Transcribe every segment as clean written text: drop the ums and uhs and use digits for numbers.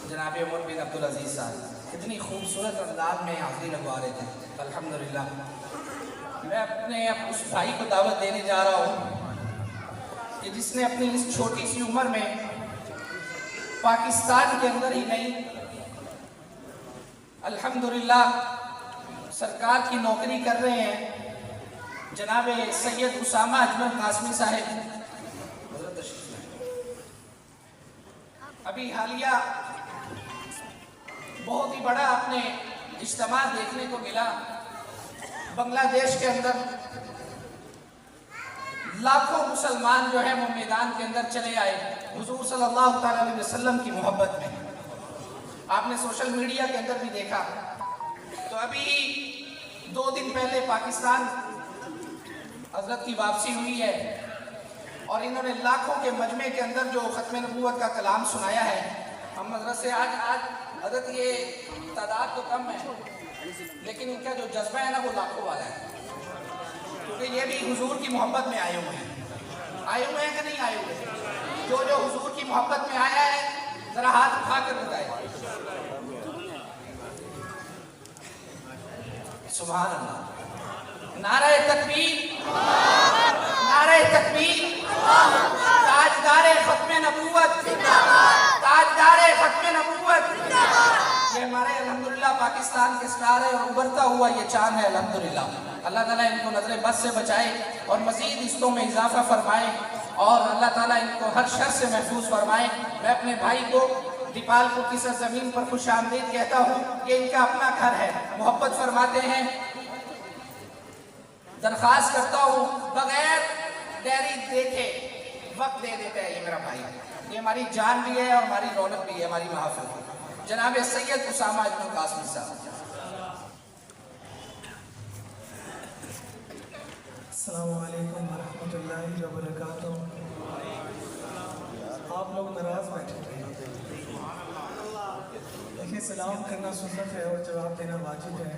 जनाब उमर बिन अब्दुल अजीज़ साहब कितनी खूबसूरत अंदाज में हाज़िरी लगवा रहे थे। अल्हम्दुलिल्लाह मैं अपने उस भाई को दावत देने जा रहा हूँ कि जिसने अपनी इस छोटी सी उम्र में पाकिस्तान के अंदर ही नहीं अल्हम्दुलिल्लाह सरकार की नौकरी कर रहे हैं। जनाब सैयद उसामा अजमल कासमी साहब अभी हालिया बहुत ही बड़ा अपने इज्तिमा देखने को मिला। बांग्लादेश के अंदर लाखों मुसलमान जो है वो मैदान के अंदर चले आए हुजूर सल्लल्लाहु अलैहि वसल्लम की मोहब्बत में। आपने सोशल मीडिया के अंदर भी देखा। तो अभी 2 दिन पहले पाकिस्तान हजरत की वापसी हुई है और इन्होंने लाखों के मजमे के अंदर जो ख़त्म नबूवत का कलाम सुनाया है। हम हजरत से आज हजरत ये तादाद तो कम है लेकिन इनका जो जज्बा है ना वो लाखों वाला है, क्योंकि ये भी हुजूर की मोहब्बत में आए हुए हैं कि नहीं आए हुए? जो हुजूर की मोहब्बत में आया है जरा हाथ उठा कर बताए सुभान अल्लाह। नारे तकबीर, नारे तकबीर, ताजदारे ख़त्म नबूवत, ताजदारे ख़त्म नबूवत। ये हमारे अल्हम्दुलिल्लाह पाकिस्तान के स्टार है और उभरता हुआ ये चांद है अल्हम्दुलिल्लाह। अल्लाह ताला इनको नजर बद से बचाए और मजीद रिश्तों में इजाफा फरमाए और अल्लाह ताला इनको हर शर से महफूज फरमाए। मैं अपने भाई को दीपालपुर की सरजमीन पर खुश आमदीद कहता हूँ कि इनका अपना घर है, मोहब्बत फरमाते हैं। दरख्वास्त करता हूँ बगैर देरी देखे वक्त दे देता है ये मेरा भाई। ये हमारी जान भी है और हमारी रौनक भी है हमारी महफिल की। जनाब सैयद उसामा अजमल कासमी साहब। अस्सलामु अलैकुम वरहमतुल्लाहि वबरकातुहू। आप लोग नाराज बैठे थे। देखिए सलाम करना सुन्नत है और जवाब देना वाजिब है।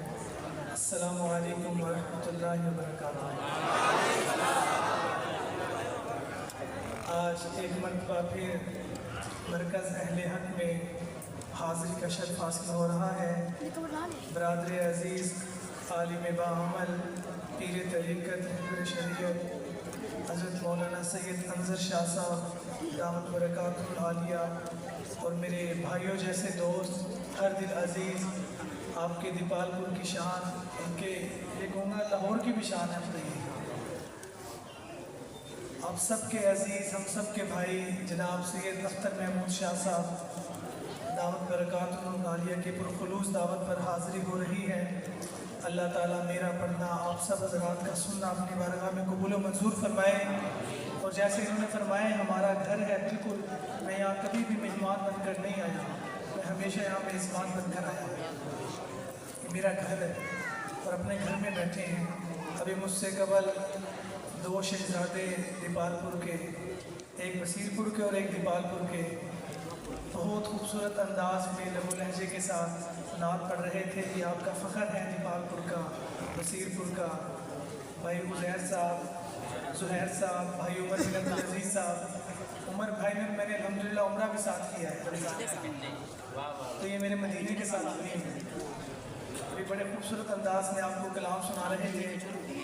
अस्सलामु अलैकुम वरहमतुल्लाहि वबरकातुहू। आज एक मरतबा फिर मरकज़ अहले हक में हाज़िरी का शर्फ हासिल हो रहा है। बरादर अज़ीज़ आलिम बाअमल पीर तरीक़त हिब्र शरीयत हज़रत मौलाना सैयद अंज़र शाह साहब दामत बरकातुहुल आलिया और मेरे भाइयों जैसे दोस्त हर दिल अज़ीज़, आपके दीपालपुर की शान, उनके ये कहूँगा लाहौर की भी शान है। बताइए आप सबके अज़ीज़, हम सब के भाई जनाब सैयद अख्तर महमूद शाह साहब दावत बरकातुहुल आलिया के पुरखुलूस दावत पर हाज़िरी हो रही है। अल्लाह ताला मेरा पढ़ना आप सब हज़रात का सुनना अपनी बारगाह में कबूल व मंजूर फरमाए। और जैसे इन्होंने फरमाया हमारा घर है, बिल्कुल मैं यहाँ कभी भी मेहमान बनकर नहीं आया, मैं हमेशा यहाँ मेज़बान बनकर आया हूँ। ये मेरा घर है और अपने घर में बैठे हैं। अभी मुझसे कबल 2 शहजादे दीपालपुर के, एक बसीरपुर के और एक दीपालपुर के, बहुत खूबसूरत अंदाज में लहू लहजे के साथ नात पढ़ रहे थे। ये आपका फ़ख्र है दीपालपुर का, बसीरपुर का। भाई उज़ैर साहब, ज़ुहैर साहब, भाई उमर बिन अब्दुल अज़ीज़ साहब। उमर भाई ने मैंने अल्हम्दुलिल्लाह उम्रा भी साथ किया है रमज़ान का, तो ये मेरे मदीने के साथ हुए हैं। अभी बड़े खूबसूरत अंदाज में आपको कलाम सुना रहे थे।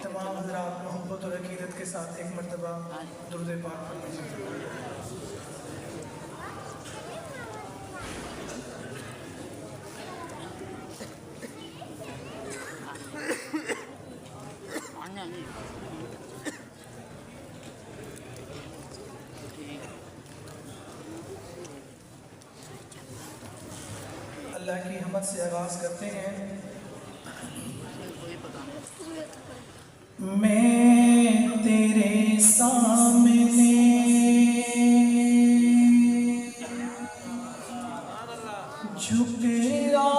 तमाम हज़रात मोहब्बत और अक़ीदत के साथ एक मरतबा दुरूद पाक पढ़ लीजिए। अल्लाह की हमद से आगाज़ करते हैं। मैं तेरे सामने झुक रहा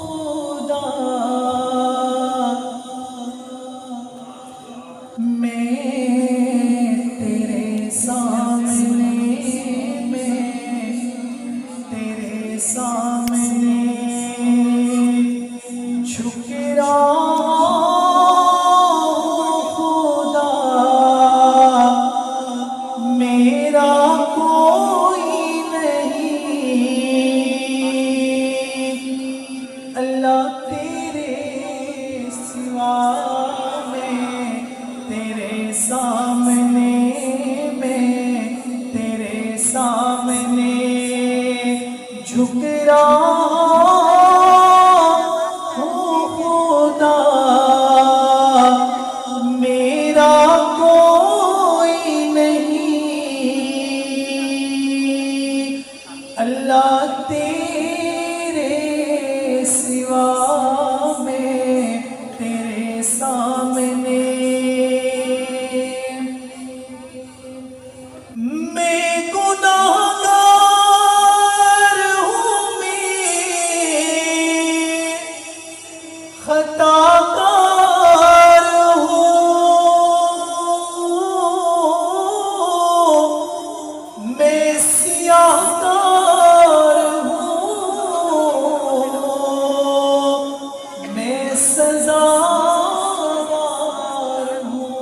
खुदा, मैं तेरे सामने, सामने झुक रहा खुदा, मेरा कोई सामने झुक रहा हूँ खुदा, मेरा कोई नहीं अल्लाह तेरे सिवा, मैं तेरे सामने। मैं गुनाहगार हूँ, मैं खताकार हूँ, मैं सियाहकार हूँ, मैं सज़ावार हूँ।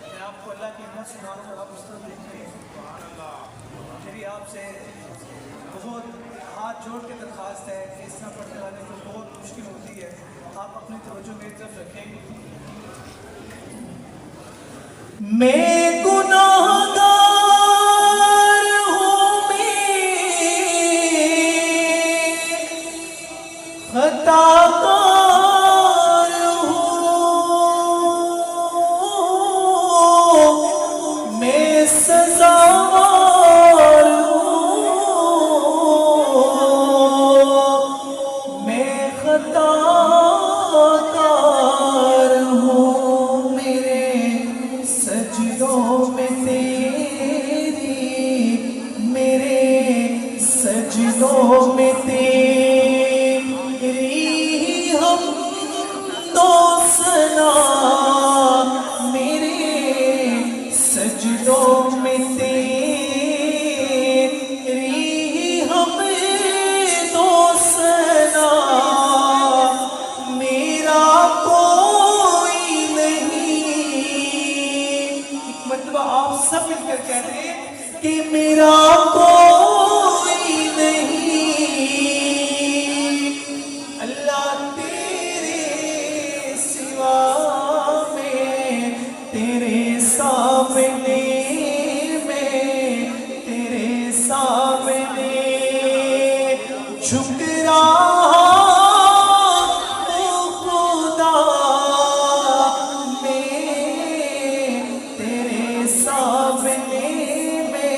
मैं आपको अल्लाह की हिम्मत सुनाऊं और आप उस तरफ देखिए। मेरी आपसे बहुत हाथ जोड़ के दरख्वास्त है कि इस तरह पढ़ने वाले को बहुत मुश्किल होती है, आप अपनी तवज्जो मेरी तरफ रखें। मैं गुनाहगार हूँ, मैं खताकार हूँ, मैं सज़ावार हूँ, मैं खताकार हूँ। मेरे सजदों में तेरी, मेरे सजदों में तेरी हम तो सना, मेरे सजदों में तेरी हम तो सना, मेरा कोई नहीं। एक मरतबा आप सब मिलकर कहते हैं कि मेरा कोई नहीं अल्लाह तेरे सिवा, मैं तेरे सामने, मैं तेरे सामने झुक रहा हूँ खुदा, मैं तेरे सामने, मैं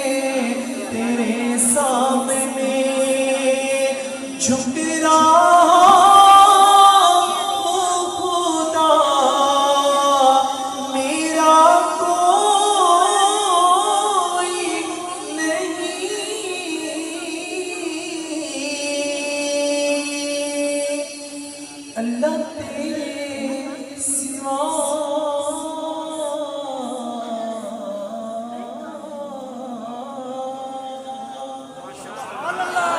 तेरे सामने झुक रहा हूँ खुदा, मेरा कोई नहीं अल्लाह तेरे सिवा।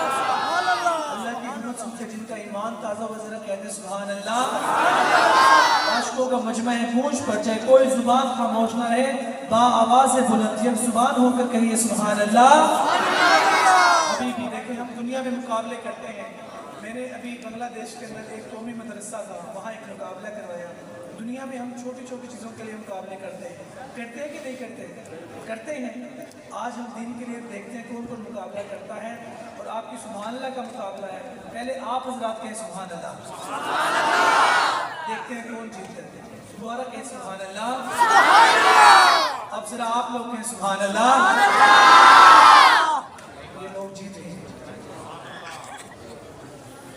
अल्लाह की हिम्मत सुनकर जिनका ईमान ताज़ा हो ज़रा कहते सुभान अल्लाह। आशिकों का मजमा है गूंज पर, चाहे कोई जुबान खामोश ना रहे, बा आवाज़ बुलंद जब जुबान होकर कहिए सुभान अल्लाह। अभी भी देखें हम दुनिया में मुकाबले करते हैं। मैंने अभी बांग्लादेश के अंदर एक कौमी मदरसा था, वहाँ एक मुकाबला करवाया। दुनिया में हम छोटी छोटी चीज़ों के लिए मुकाबले करते हैं कि नहीं करते? करते हैं। आज हम दीन के लिए देखते हैं कौन कौन मुकाबला करता है, और आपकी सुभान अल्लाह का मुकाबला है। पहले आप हज़रात कहें सुभान अल्लाह, देखते हैं कौन जीतते हैं। दोबारा कहें सुभान अल्लाह, अब जरा आप लोग कहें सुभान अल्लाह। ये लोग जीत रहे हैं।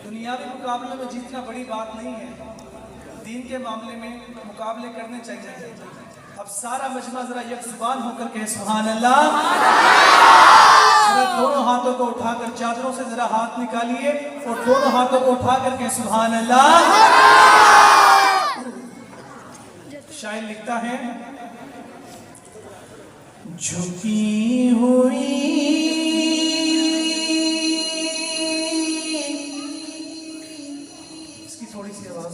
दुनियावी मुकाबले में जीतना बड़ी बात नहीं है, दीन के मामले में मुकाबले करने चाहिए। अब सारा मजमा जरा एक जुबान होकर कहे सुभान अल्लाह। दोनों हाथों को उठाकर चादरों से जरा हाथ निकालिए और दोनों हाथों को उठाकर कहे सुभान अल्लाह। शायर लिखता है, झुकी हुई इसकी थोड़ी सी आवाज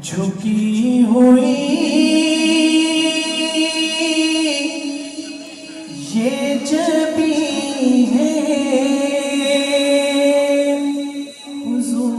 झुकी हुई ये जबी है हुजूर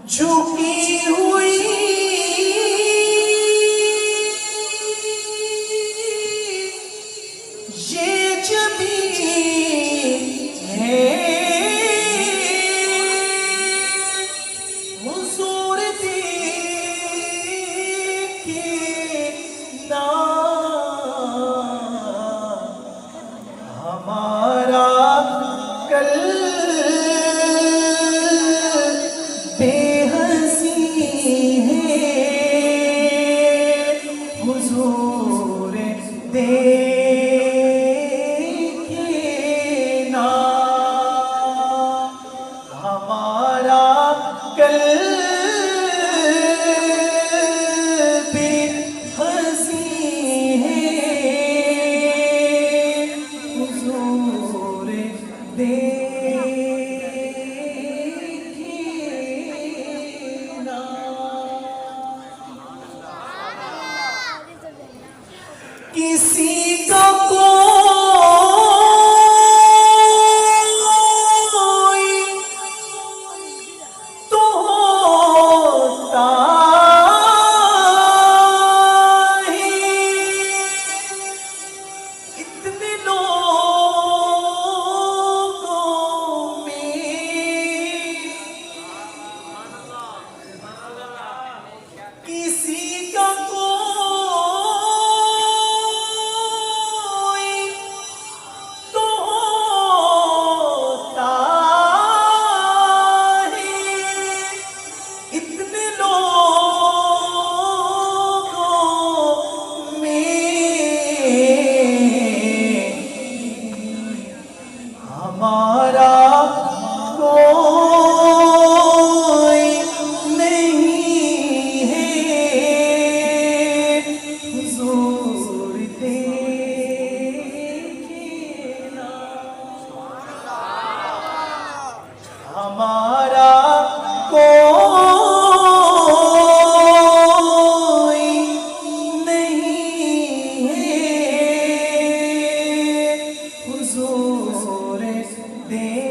झुकी हुई ये जमीन है, हुजूर देखे ना हमारा कल बेहसी है, हुजूर देखे ना हमारा कल बेहसी है, हुजूर किसी का कोई तो होता है, इतने लोगों में किसी का हमारा कोई नहीं है, हुजूर देखे ना हमारा कोई नहीं है, हुजूर देखना।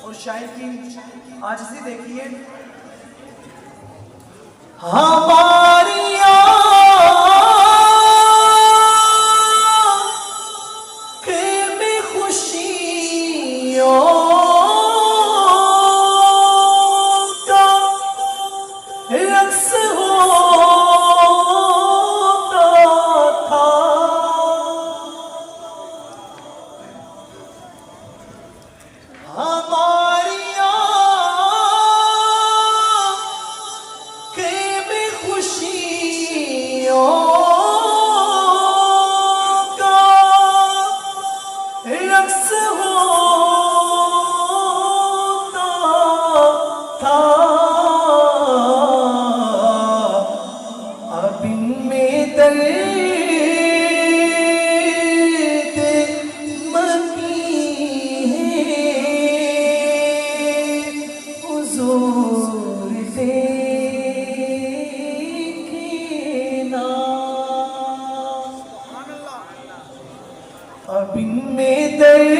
और शायर की आजिज़ी देखिए, हमारी आँखें में खुशियों का रक्स होता था, हमारी आँखें में खुशियों का रक्स होता था, अब इनमें दर्द मकी है, हुजूर देखना अब इनमें दर्द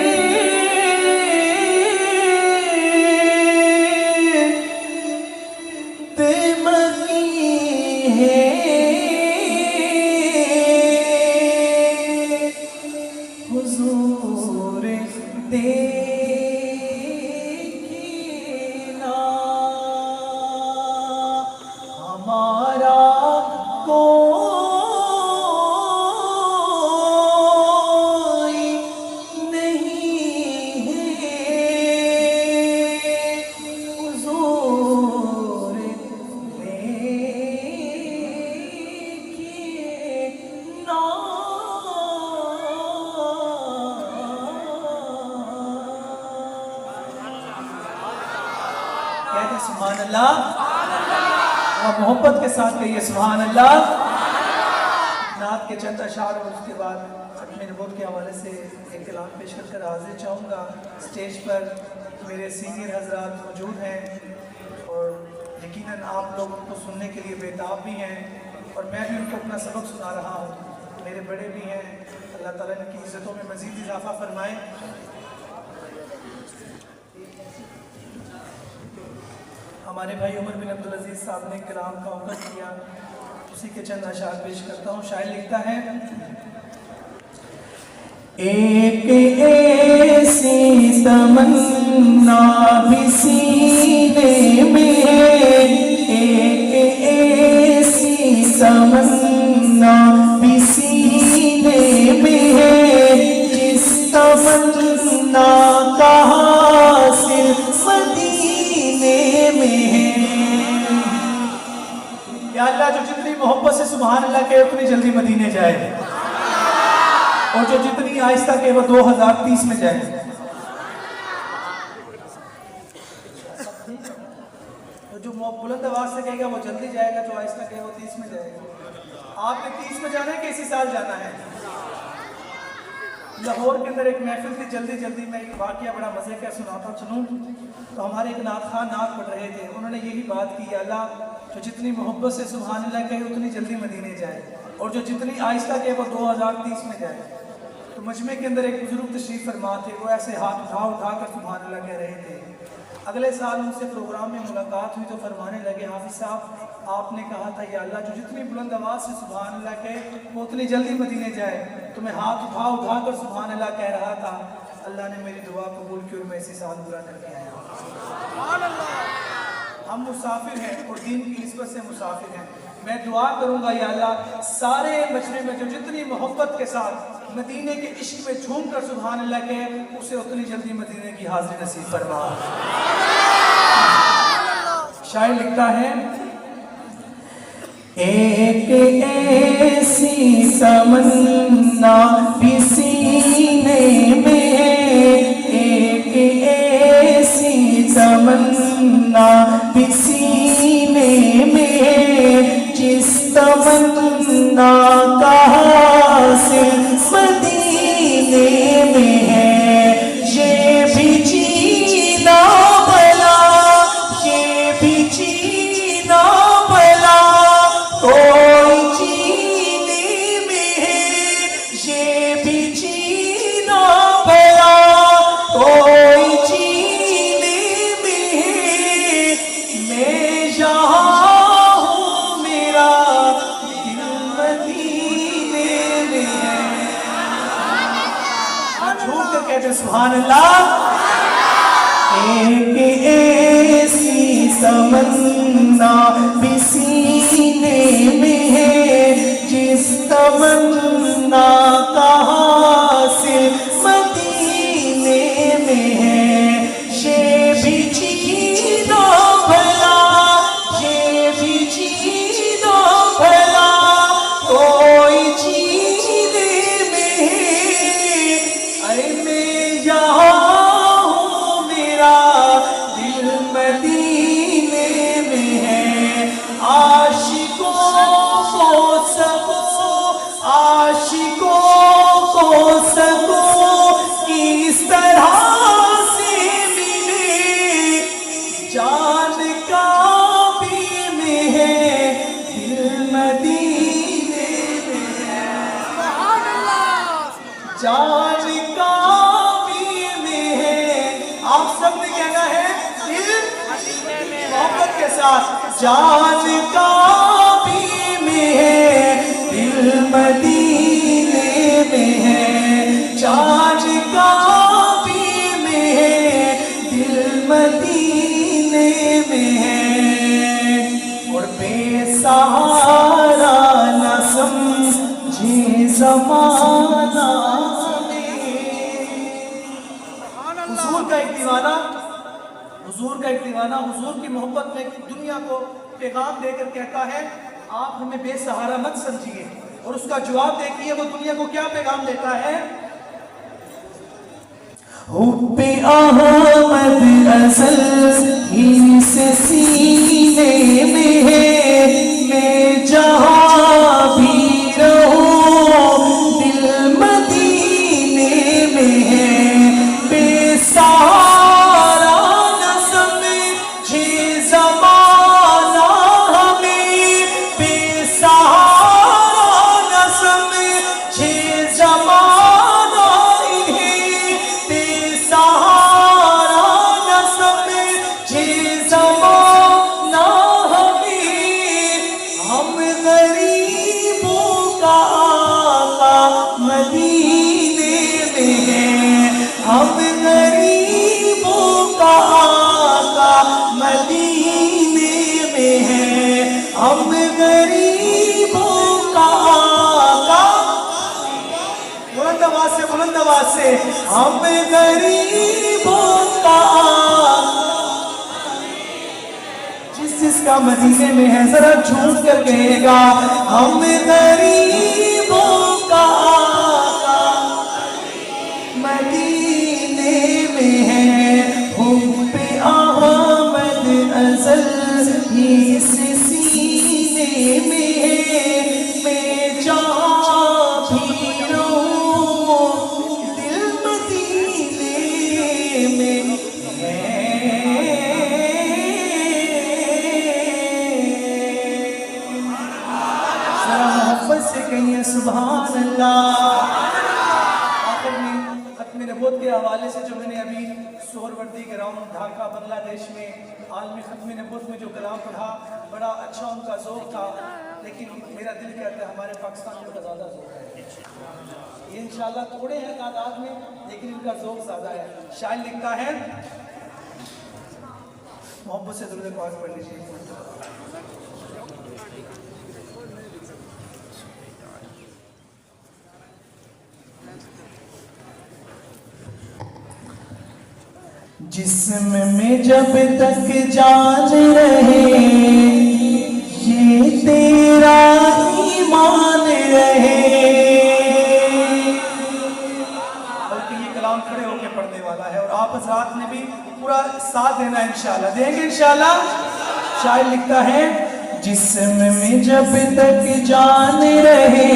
मकी है, हुजूर देखना हमारा कोई नहीं है, हुजूर देखना। कहते सुभान अल्लाह और मोहब्बत के साथ कहिए सुभान अल्लाह। नात के चंद अशार और उसके बाद खत्म नबूवत के हवाले से एक कलाम पेश कर हाजिर चाहूँगा। स्टेज पर मेरे सीनियर हजरात मौजूद हैं और यकीनन आप लोग उनको सुनने के लिए बेताब भी हैं और मैं भी उनको अपना सबक सुना रहा हूँ। मेरे मेरे बड़े भी हैं, अल्लाह ताला इनकी इज़्ज़तों में मज़ीद इजाफा फरमाए। हमारे भाई उमर बिन अब्दुल अजीज़ साहब ने कलाम का हुक्म किया, उसी के चंद अशार पेश करता हूँ। शायर लिखता है, एक ऐसी तमन्ना भी सीने में है, एक ऐसी तमन्ना भी सीने में है, जिस तमन्ना का हासिल मदीने में है। या अल्लाह जो जितनी मोहब्बत से सुभान अल्लाह कहे उतनी जल्दी मदीने जाए, और जो जितनी आहिस्ता के वो 2030 में जाए। तो जो बुलंद आवाज से कहेगा वो जल्दी जाएगा, जो आहिस्ता कहेगा वो 30 में जाएगा। आपने 30 में जाना है कि इसी साल जाना है? लाहौर के अंदर एक महफिल थी, जल्दी जल्दी मैं एक वाकया बड़ा मजे का सुनाता सुनूं। तो हमारे एक नात खान नात पढ़ रहे थे, उन्होंने यही बात की, अल्लाह जो जितनी मोहब्बत से सुभान अल्लाह कहे उतनी जल्दी मदीने जाए, और जो जितनी आहिस्ता कहे वो 2030 में जाए। तो मजमे के अंदर एक बुजुर्ग तशरीफ फरमा थे, वो ऐसे हाथ उठा कर सुभान अल्लाह कह रहे थे। अगले साल उनसे प्रोग्राम में मुलाकात हुई तो फरमाने लगे, हाफिज साहब आपने कहा था या अल्लाह जो जितनी बुलंद आवाज़ से सुभान अल्लाह कहे वो उतनी जल्दी मदीने जाए, तो मैं हाथ उठा कर सुभान अल्लाह कह रहा था, अल्लाह ने मेरी दुआ कबूल की और मैं इसी साल पूरा करके आया। हम मुसाफिर हैं और दीन की निस्बत से मुसाफिर हैं। मैं दुआ करूंगा या अल्लाह सारे मजमे में जो जितनी मोहब्बत के साथ मदीने के इश्क में झूम कर सुभान अल्लाह के, उसे उतनी जल्दी मदीने की हाजिरी नसीब फरमा। शायर लिखता है, एक ऐसी तमन्ना भी सीने में है, एक ऐसी तमन्ना भी सीने में है, जिस तमन्ना का हासिल मदीने में है। ये भी जीना भला, ये भी जीना भला कोई जीने में है, ये भी जीना भला कोई जीने में है। मैं यहाँ हूँ, मेरा दिल मदीने में है। झूम कर कहते सुभान अल्लाह। एक ऐसी तमन्ना भी सीने में है, जिस तमन्ना का हासिल मदीने में है। ये भी जीना भला, ये भी जीना भला कोई जीने में है। अरे मैं यहाँ हूँ, मेरा दिल मदीने में है। आशिकों को सबको किस तरह से मिले, जान का भी में है, दिल मदीने में है। जान का भी में है, आप सबने कहना है दिल मोहब्बत के साथ, जान का भी में है, दिल मदीने में है। जान का भी में है, दिल मदीने में है। और बेसहारा न समझे ज़माना हुजूर का एक दीवाना, हुजूर की मोहब्बत में दुनिया को पैगाम देकर कहता है, आप हमें बेसहारा मत समझिए। और उसका जवाब देखिए वो दुनिया को क्या पैगाम देता है। हुब्बे अहमद अज़ल ही से सीने में है, मैं जहाँ भी रहूं दिल मदीने में है। बेसहारा न समझे ज़माना हमें, बेसहारा न समझे हम गरीबों का जिसका मदीने में है जरा झूम कर कहेगा, हम गरीबों का मदीने में है, हुब्बे अहमद अज़ल ही से सीने में है, मैं जहाँ भी रहूं दिल मदीने में है। जरा मोहब्बत से कहिए सुभान अल्लाह। आखिर में खत्म नबूवत के हवाले से जो मैंने अभी सोहरवर्दी ग्राउंड ढाका बांग्लादेश में आलमी खत्म नबूवत में जो कलाम पढ़ा, बड़ा अच्छा उनका ज़ौक़ था, लेकिन मेरा दिल कहता है हमारे पाकिस्तान में तो ज़्यादा ज़ौक़ है। ये इंशाल्लाह थोड़े हैं तादाद में, लेकिन इनका ज़ौक़ ज़्यादा है। शायर लिखता है, मोहब्बत से दुरूद पाक पढ़ लीजिए। जिस्म में जब तक जान रहे ये तेरा ईमान रहे। बल्कि ये कलाम खड़े होकर पढ़ने वाला है और आप हज़रात ने भी पूरा साथ देना है इंशाल्लाह। देंगे इंशाल्लाह। शायर लिखता है, जिस्म में जब तक जान रहे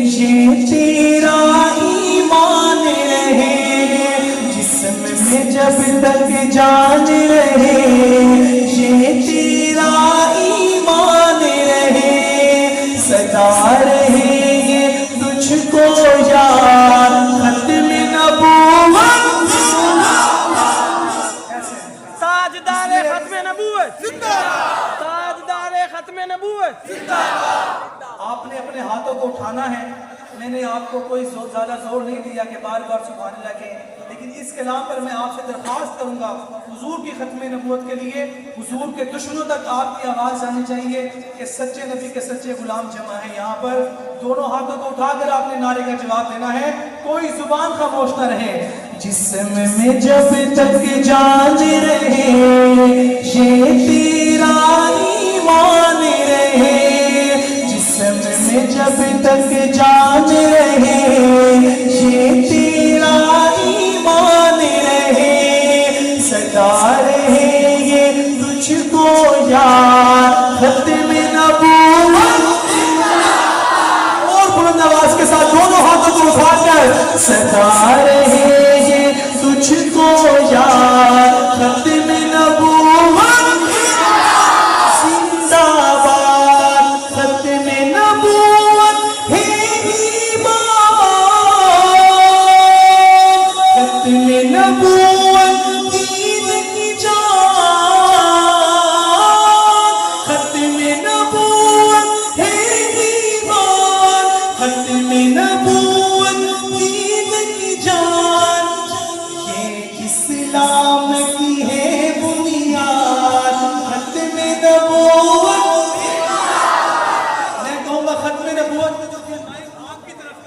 ये तेरा ईमान रहे, जब तक जान रहे ये तेरा ईमान रहे, सदा रहे ये तुझको यार खत्म नबूवत, ताजदारे खत्म नबूवत जिंदाबाद, ताजदारे खत्म नबूवत जिंदाबाद। आपने अपने हाथों को उठाना है। मैंने आपको कोई ज़्यादा जोर नहीं दिया कि बार बार सुभान अल्लाह कहें, लेकिन इस कलाम पर मैं आपसे दरख्वास्त करूंगा हुजूर की खत्म नबूवत के लिए, हुजूर के दुश्मनों तक आपकी आवाज़ आनी चाहिए कि सच्चे नबी के सच्चे गुलाम जमा है यहाँ पर। दोनों हाथों को उठाकर आपने नारे का जवाब देना है, कोई जुबान खामोश न रहे। जिस्म में जब तक जान रहे ये तेरा ईमान रहे, जिस्म में जब तक जान रहे ये तेरा ईमान रहे, सदा रहे ये तुझको यार खत्म नबूवत। और बुलंद आवाज के साथ दोनों हाथों को उठाकर, सदा रहे ये तुझको यार खत्म नबूवत जिंदाबाद, खत्म नबूवत है ईमान, खत्म नबूवत दीन की जान, खत्म नबूवत है ईमान, खत्म नबूवत दीन की जान, ये इस्लाम की है बुनियाद, खत्म नबूवत। मैं कहूँगा खत्म नबूवत आपकी तरफ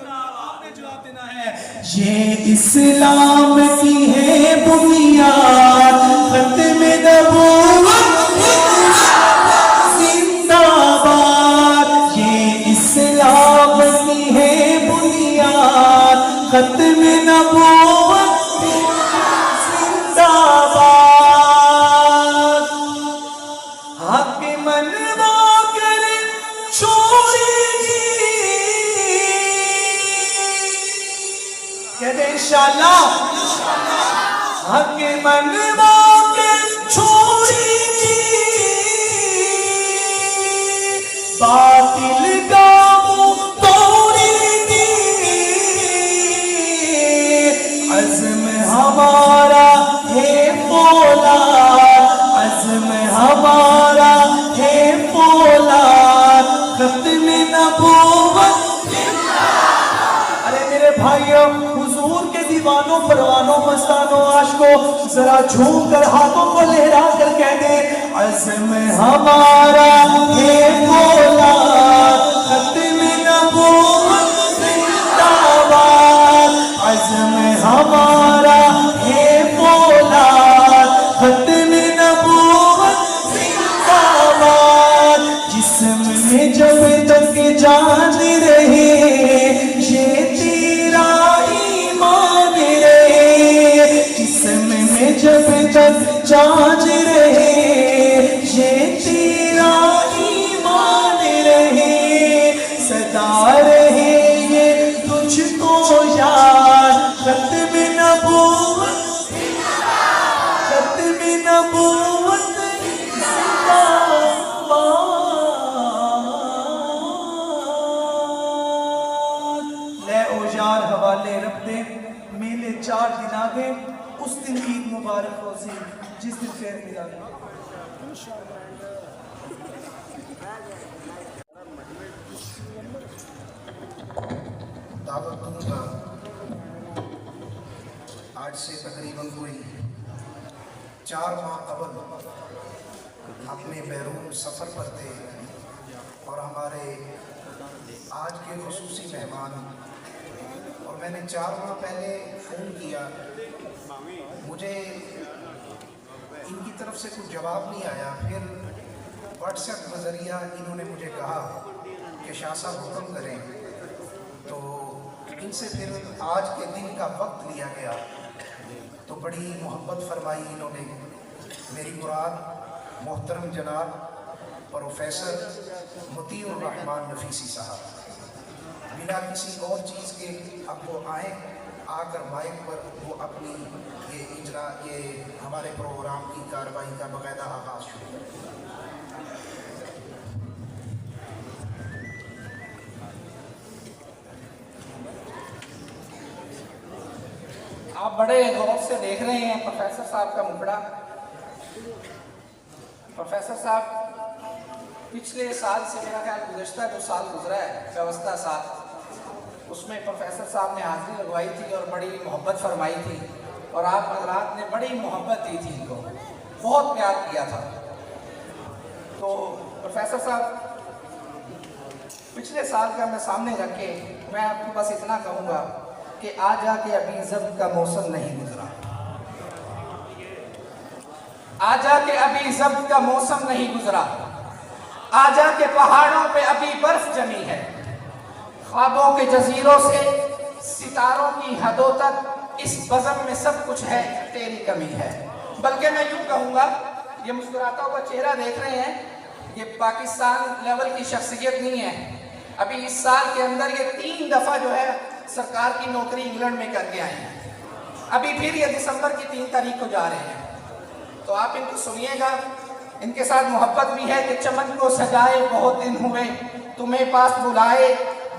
आपने जवाब देना है, ये इस्लाम की है बुनियाद, खत्म नबूवत जिंदाबाद, ये इस्लाम की है बुनियाद, खत्म नबूवत जिंदाबाद। हक मनवा कर छोड़ेगी, कहते इंशाल्लाह, हक मनवा कर छोड़ेगी, बातिल का मुंह तोड़ेगी, अज़्म हमारा है फौलाद, अज़्म हमारा है फौलाद, खत्म नबूवत। अरे मेरे भाइयों, हुजूर के दीवानों परवानों मस्तानों आशिकों, जरा झूम कर हाथों को लहरा कर कह दे, अज़्म हमारा है फौलाद, खत्म नबूवत जिंदाबाद, अज़्म हमारा जाज रहे, ये तेरा ईमान रहे, सदा रहे ये तुझको यार। खत्म नबूवत, खत्म नबूवत ले ओ यार हवाले रब दे, मेले 4 दिन आ गए, उस दिन ईद मुबारक हो सी जिस दिन फेर मिला। दावत दूंगा आज से तकरीबन कोई 4 माह कबल अपने बैरून सफ़र पर थे और हमारे आज के खुसूसी मेहमान, और मैंने 4 माह पहले फ़ोन किया, मुझे इनकी तरफ से कुछ जवाब नहीं आया। फिर व्हाट्सएप के ज़रिया इन्होंने मुझे कहा कि शाह साहब हुक्म करें, तो इनसे फिर आज के दिन का वक्त लिया गया। तो बड़ी मोहब्बत फरमाई इन्होंने। मेरी मुराद मोहतरम जनाब प्रोफेसर मतीउर रहमान नफीसी साहब, बिना किसी और चीज़ के अब वो आए, आकर माइक पर वो अपनी ये इजरा, ये हमारे प्रोग्राम की कार्रवाई का बाकायदा आगाज़ शुरू करें। आप बड़े गौर से देख रहे हैं प्रोफेसर साहब का मुखड़ा। प्रोफेसर साहब पिछले साल से, मेरा ख्याल गुज़श्ता जो साल गुजरा है व्यवस्था साल, उसमें प्रोफेसर साहब ने हाज़िरी लगवाई थी और बड़ी मोहब्बत फरमाई थी, और आप हज़रात ने बड़ी मोहब्बत दी थी इनको, बहुत प्यार किया था। तो प्रोफेसर साहब पिछले साल का मैं सामने रख के मैं आपको बस इतना कहूँगा कि आ जाके अभी ज़ब्त का मौसम नहीं गुजरा, आ जाके अभी ज़ब्त का मौसम नहीं गुजरा, आ जाके पहाड़ों पे अभी बर्फ जमी है, ख्वाबों के जजीरों से सितारों की हदों तक इस बज़म में सब कुछ है, तेरी कमी है। बल्कि मैं यूँ कहूँगा, ये मुस्कुराता हुआ चेहरा देख रहे हैं, ये पाकिस्तान लेवल की शख्सियत नहीं है। अभी इस साल के अंदर ये 3 दफ़ा जो है सरकार की नौकरी इंग्लैंड में करके आए हैं, अभी फिर ये दिसंबर की 3 तारीख को जा रहे हैं। तो आप इनको सुनिएगा, इनके साथ मोहब्बत भी है कि चमन को सजाए बहुत दिन हुए, तुम्हें पास बुलाए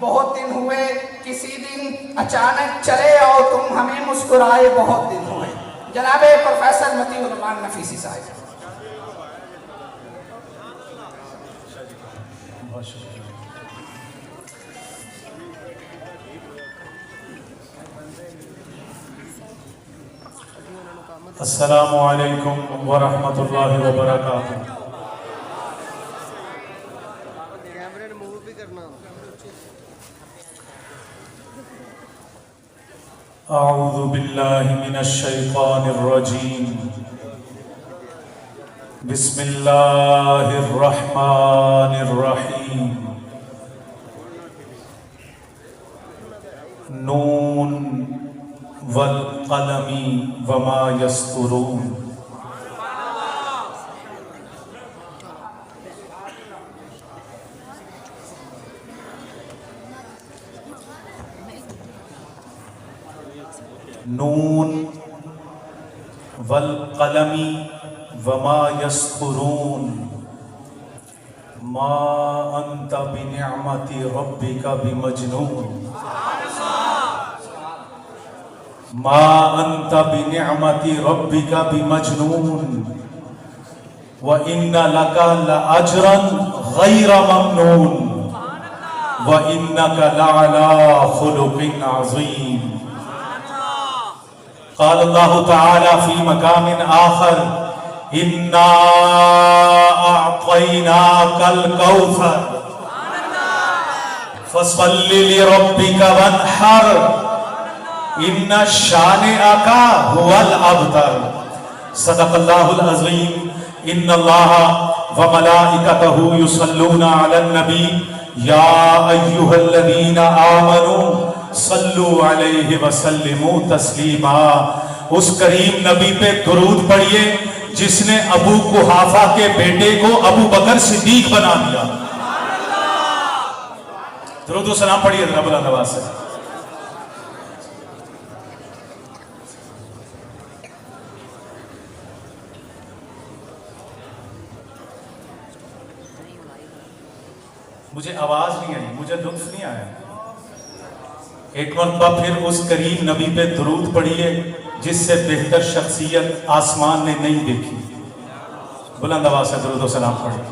बहुत दिन हुए, किसी दिन अचानक चले आओ तुम, हमें मुस्कुराए बहुत दिन हुए। जनाब प्रोफेसर मतीउर रहमान नफीसी साहब। अस्सलामु अलैकुम व रहमतुल्लाहि व बरकातुहू। अऊज़ु बिल्लाहि मिनश शैतानिर रजीम। बिस्मिल्लाहिर रहमानिर रहीम। नून वल क़लमी वमा यस्तुरून। नून वल क़लमी वमा यस्तुरून। मा अंत बिनिअमति रब्बिका बिमजनून। मा अंत बिनिअमति रब्बिका बिमजनून। व इन्ना लका लअजरन गैर ममनून। व इन्नका लअला खुलुकिन अज़ीम। क़ाल अल्लाहु तआला फ़ी मक़ामिन आख़र इन्ना अअतैनाकल कौसर फसल्लि लिरब्बिका वन्हर इन्ना शानिअका हुवल अबतर। सदक़ल्लाहुल अज़ीम। इन्नल्लाह व मलाइकतहु युसल्लूना अलन नबी या अय्युहल्लज़ीना आमनू सल्लु अलैहि व सल्लिमू तस्लीमा। उस करीम नबी पे दुरूद पढ़िए जिसने अबू कुहाफा के बेटे को अबू बकर सिद्दीक बना दिया। दुरूद व सलाम पढ़िए रब्बुल आवाज से। मुझे आवाज नहीं आई, मुझे लुत्फ नहीं आया। एक मरतबा फिर उस करीम नबी पे दुरूद पढ़िए जिससे बेहतर शख्सियत आसमान ने नहीं देखी। बुलंद आवाज से दुरूद व सलाम पढ़िए।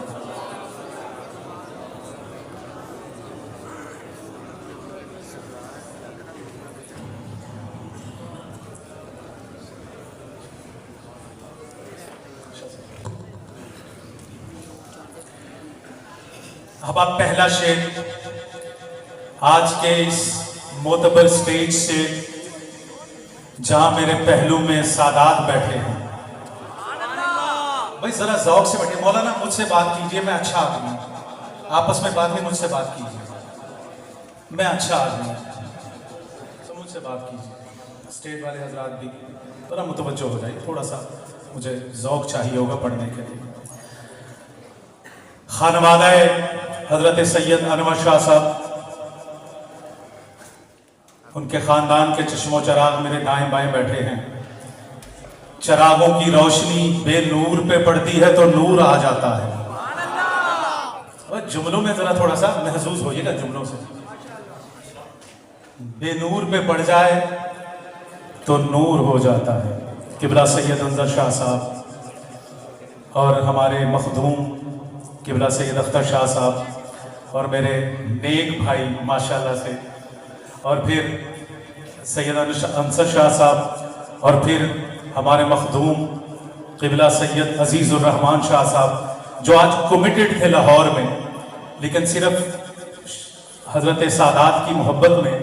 अब आप पहला शेर आज के इस मोतबर स्टेज से, जहां मेरे पहलू में सादात बैठे हैं, भाई जरा जौक से बैठे। मौलाना मुझसे बात कीजिए, मैं अच्छा आदमी हूं। आपस में बात नहीं, मुझसे बात कीजिए, मैं अच्छा आदमी हूं, तो मुझसे बात कीजिए। स्टेज वाले हजरात भी थोड़ा मुतवज्जो हो जाइए, थोड़ा सा मुझे जौक चाहिए होगा पढ़ने के लिए। खानवादा हजरत सैयद अनवर शाह साहब, उनके खानदान के चश्मो चराग मेरे दाएं बाएं बैठे हैं। चरागों की रोशनी बेनूर पे पड़ती है तो नूर आ जाता है। और जुमलों में जरा थोड़ा सा महसूस होइएगा, जुमलों से बेनूर पे पड़ जाए तो नूर हो जाता है। किबला सैयद अनवर शाह साहब और हमारे मखदूम किबला सैयद अख्तर शाह साहब और मेरे नेक भाई माशाल्लाह से, और फिर सैयद अंसर शाह साहब, और फिर हमारे मखदूम किबला सैयद अजीज़ुर रहमान शाह साहब, जो आज कमिटेड थे लाहौर में, लेकिन सिर्फ हजरत सादात की मोहब्बत में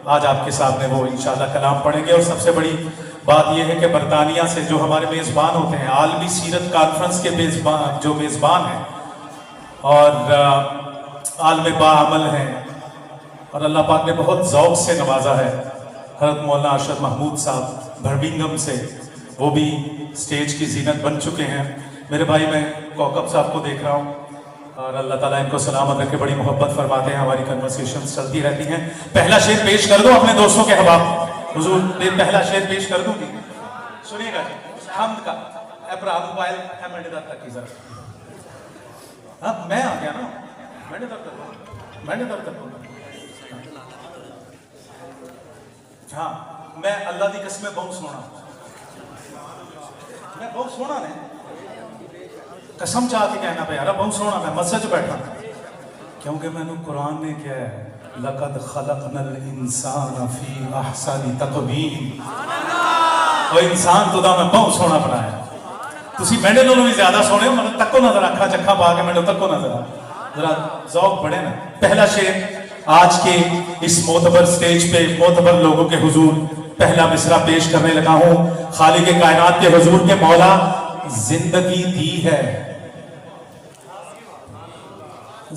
आज आपके सामने वो इंशाल्लाह कलाम पढ़ेंगे। और सबसे बड़ी बात यह है कि बरतानिया से जो हमारे मेज़बान होते हैं, आलमी सीरत कॉन्फ्रेंस के मेज़बान हैं और आलम बाअमल हैं, और अल्लाह पाक ने बहुत ज़ौक़ से नवाजा है। हज़रत मौलाना अरशद महमूद साहब बर्मिंघम से, वो भी स्टेज की जीनत बन चुके हैं। मेरे भाई मैं कौकब साहब को देख रहा हूँ, और अल्लाह ताला इनको सलामत रखे, बड़ी मोहब्बत फरमाते हैं, हमारी कन्वर्सेशन चलती रहती हैं। पहला शेर पेश कर दो अपने दोस्तों के हवाब। हुजूर पहला शेर पेश कर दूँगी, सुनिएगा जी। हम्द का मोबाइल है, मैंने तक की जरा, हाँ मैं आ गया ना, मैंने तब तक हाँ, मैं अल्लाह की कसम बहुत सोना, मैं बहुत सोना ने कसम चाह के कहना पे यार बहुत सोना, मैं मस्जिद बैठा क्योंकि मैंने कुरान ने क्या है, लक़द ख़लक़नल इंसान फ़ी अहसनि तक़वीम, और इंसान तो दा मैं बहुत सोना बनाया। तुसी मैंने लोगों भी ज्यादा सोने हो, मतलब तको नजर अखा चखा पा के मैंने तको नजर जरा ज़ौक़ बढ़े ना। पहला शेर आज के इस मोतबर स्टेज पे मोतबर लोगों के हुजूर पहला मिसरा पेश करने लगा हूं। खालिक के कायनात के हुजूर के मौला जिंदगी दी है,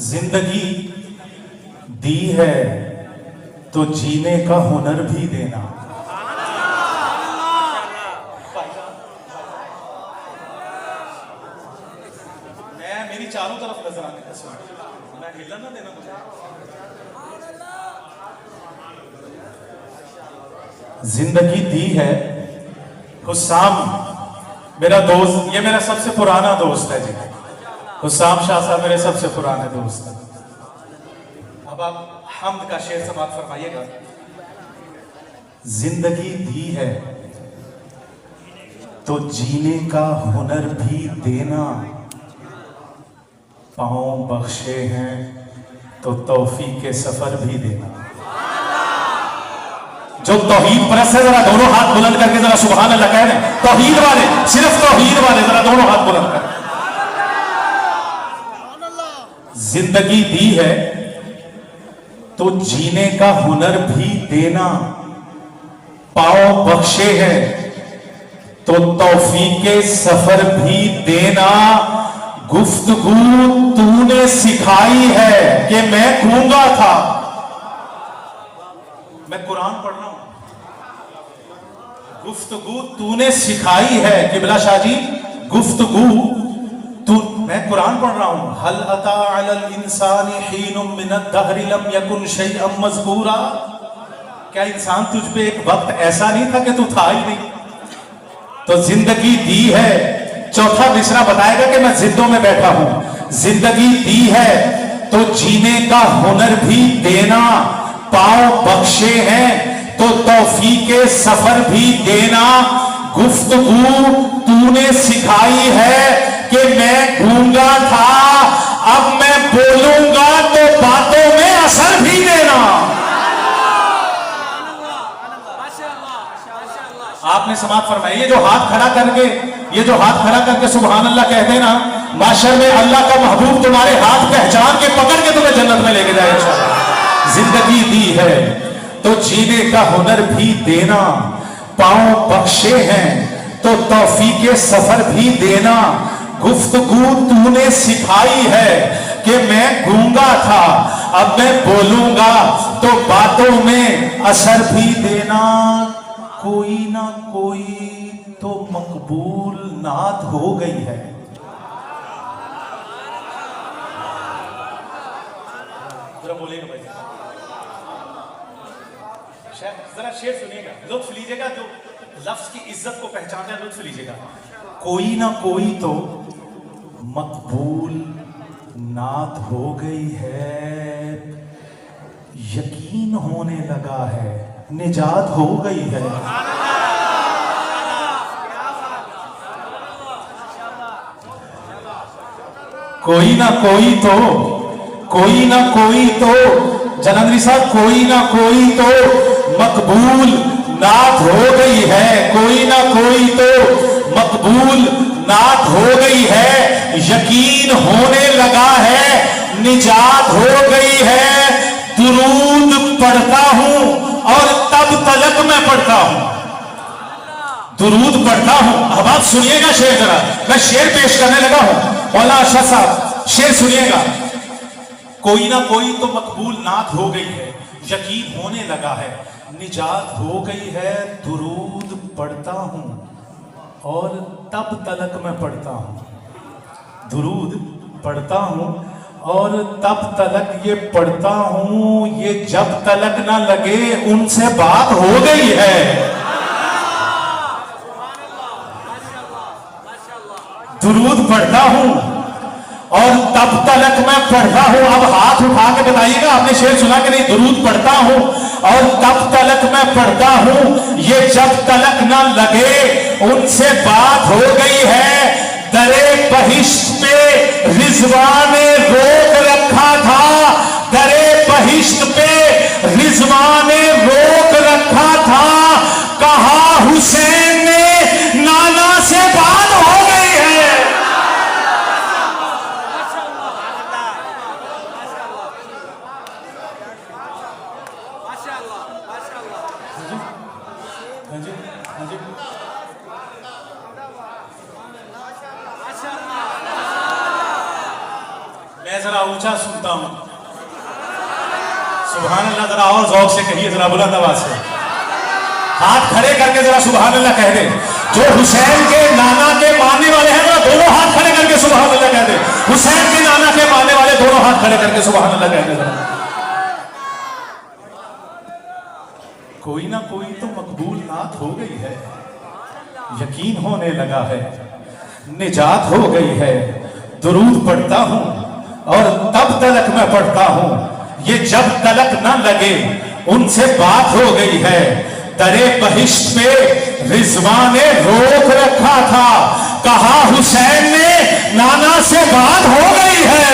जिंदगी दी है तो जीने का हुनर भी देना। मैं मेरी चारों तरफ नजर आने का, मैं हिलना ना देना मुझे। जिंदगी दी है। हुस्साम मेरा दोस्त, ये मेरा सबसे पुराना दोस्त है जी। हुस्साम शाह साहब मेरे सबसे पुराने दोस्त हैं। अब आप हम्द का शेर समाप्त फरमाइएगा। जिंदगी दी है तो जीने का हुनर भी देना, पाँव बख्शे हैं तो तौफीक के सफर भी देना। जो तौहीद परस्त है जरा दोनों हाथ बुलंद करके जरा सुभान अल्लाह कह रहे हैं। तौहीद वाले, सिर्फ तौहीद वाले जरा दोनों हाथ बुलंद कर। जिंदगी दी है तो जीने का हुनर भी देना, पाँव बख्शे हैं तो तौफीक के सफर भी देना। गुफ्तगू तूने सिखाई है कि मैं गूंगा था। मैं कुरान पढ़ रहा हूं। गुफ्तगू तूने सिखाई है किबला शाह जी, गुफ्तगू तू, मैं कुरान पढ़ रहा हूं, हल अता अलल इंसानी हीनुम मिनद दहरि लम यकुन शैअम मज़कूरा, क्या इंसान तुझ पे एक वक्त ऐसा नहीं था कि तू था ही नहीं। तो जिंदगी दी है, चौथा मिसरा बताएगा कि मैं जिद्दों में बैठा हूं। जिंदगी दी है तो जीने का हुनर भी देना, पांव बख्शे हैं तो तौफीके सफर भी देना। गुफ्तगू तूने सिखाई है कि मैं गूंगा था, अब मैं बोलूंगा तो बातों में असर भी देना। आपने समाप्त फरमाया, ये जो हाथ खड़ा करके सुभान अल्लाह कहते ना, माशर में अल्लाह का महबूब तुम्हारे हाथ पहचान के पकड़ के तुम्हें जन्नत में लेके जाए इंशाअल्लाह। जिंदगी दी है तो जीने का हुनर भी देना, पांव बख्शे हैं तो तौफीके सफर भी देना। गुफ्तगू तूने सिखाई है कि मैं गूंगा था, अब मैं बोलूंगा तो बातों में असर भी देना। कोई ना कोई तो मकबूल नात हो गई है। जरा बोलेगा भाई, जरा शेर सुनिएगा, लुत्फ लीजिएगा, जो लफ्ज की इज्जत को पहचानते हैं लुत्फ लीजिएगा। कोई ना कोई तो मकबूल नात हो गई है, यकीन होने लगा है, निजात हो गई है। कोई ना कोई तो जलंधरी साहब, कोई ना कोई तो मकबूल नात हो गई है, कोई ना कोई तो मकबूल नात हो गई है, यकीन होने लगा है, निजात हो गई है। दुरूद पढ़ता हूं और तब तलक मैं पढ़ता हूं, दुरूद पढ़ता हूं। अब आप सुनिएगा शेर, जरा मैं शेर पेश करने लगा हूं, मौलाना अरशद साहब शेर सुनिएगा। कोई ना कोई तो मकबूल नात हो गई है, यकीन होने लगा है, निजात हो गई है। दुरूद पढ़ता हूं और तब तलक मैं पढ़ता हूं, दुरूद पढ़ता हूं और तब तलक ये पढ़ता हूं, ये जब तलक ना लगे उनसे बात हो गई है। दुरूद पढ़ता हूं और तब तलक मैं पढ़ता हूं। अब हाथ उठा के बताइएगा, आपने शेर सुना कि नहीं? दुरूद पढ़ता हूं और तब तलक मैं पढ़ता हूं, ये जब तलक ना लगे उनसे बात हो गई है। दरे बहिश्त पे रिजवान ने रोक रखा था, दरे बहिश्त पे रिजवान ने रोक रखा था, कहा हुसैन ने नाना से बात हो गई है। मैं जरा ऊंचा सुनता हूं, सुभान अल्लाह, जरा और ज़ौक़ से कहिए, जरा बुलंद आवाज से हाथ खड़े करके जरा सुभान अल्लाह कह दे। जो हुसैन के नाना के मानने वाले हैं, जरा दोनों हाथ खड़े करके सुभान अल्लाह कह दे। हुसैन के नाना के मानने वाले दोनों हाथ खड़े करके सुभान अल्लाह कह दे। कोई ना कोई तो मकबूल नात हो गई है, यकीन होने लगा है, निजात हो गई है। दुरूद पढ़ता हूं और तब तलक मैं पढ़ता हूं, ये जब तलक न लगे उनसे बात हो गई है। दरे बहिश्त पे रिजवान ने रोक रखा था, कहा हुसैन ने नाना से बात हो गई है।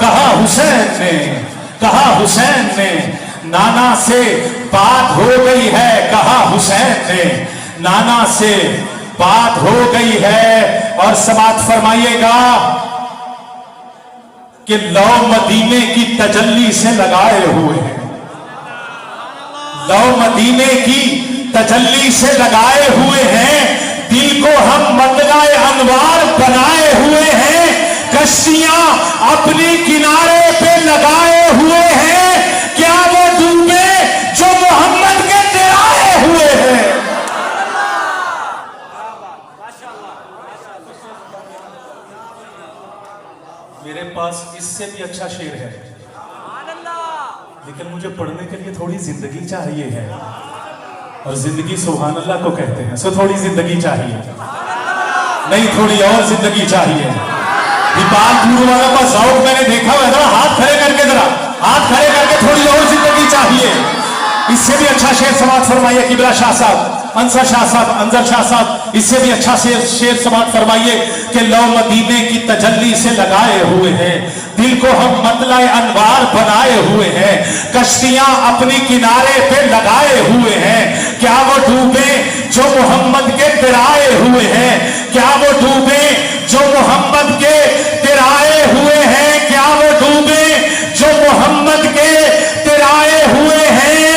कहा हुसैन ने नाना से बात हो गई है, कहा हुसैन ने नाना से बात हो गई है। और समाप्त फरमाइएगा कि लौ मदीने की तजल्ली से लगाए हुए हैं, लौ मदीने की तजल्ली से लगाए हुए हैं, दिल को हम मंदगाए अनवार बनाए हुए हैं, कश्तियां अपनी किनारे पे लगाए हुए हैं, क्या वो डूबे जो मोहम्मद के तिराए हुए हैं। भी अच्छा शेर है, लेकिन मुझे पढ़ने के लिए थोड़ी जिंदगी चाहिए है, और जिंदगी सुभान अल्लाह को कहते हैं। सो थोड़ी जिंदगी चाहिए, नहीं थोड़ी और जिंदगी चाहिए। दीपाल दूर वाला का शौक मैंने देखा हुआ है, जरा हाथ खड़े करके, जरा हाथ खड़े करके, थोड़ी और जिंदगी चाहिए। इससे भी अच्छा शेर समाप्त फरमाइए किबला शाह साहब, अंसर शाह साहब, अंजर शाह साहब, इससे भी अच्छा शेर समाप्त फरमाइए कि लो मदीने की तजल्ली से लगाए हुए हैं, दिल को हम मतला अनवार बनाए हुए हैं, कश्तियां अपनी किनारे पे लगाए हुए हैं, क्या वो डूबे जो मोहम्मद के तिराए हुए हैं, क्या वो डूबे जो मोहम्मद के तिराए हुए हैं, क्या वो डूबे जो मोहम्मद के तिराए हुए हैं।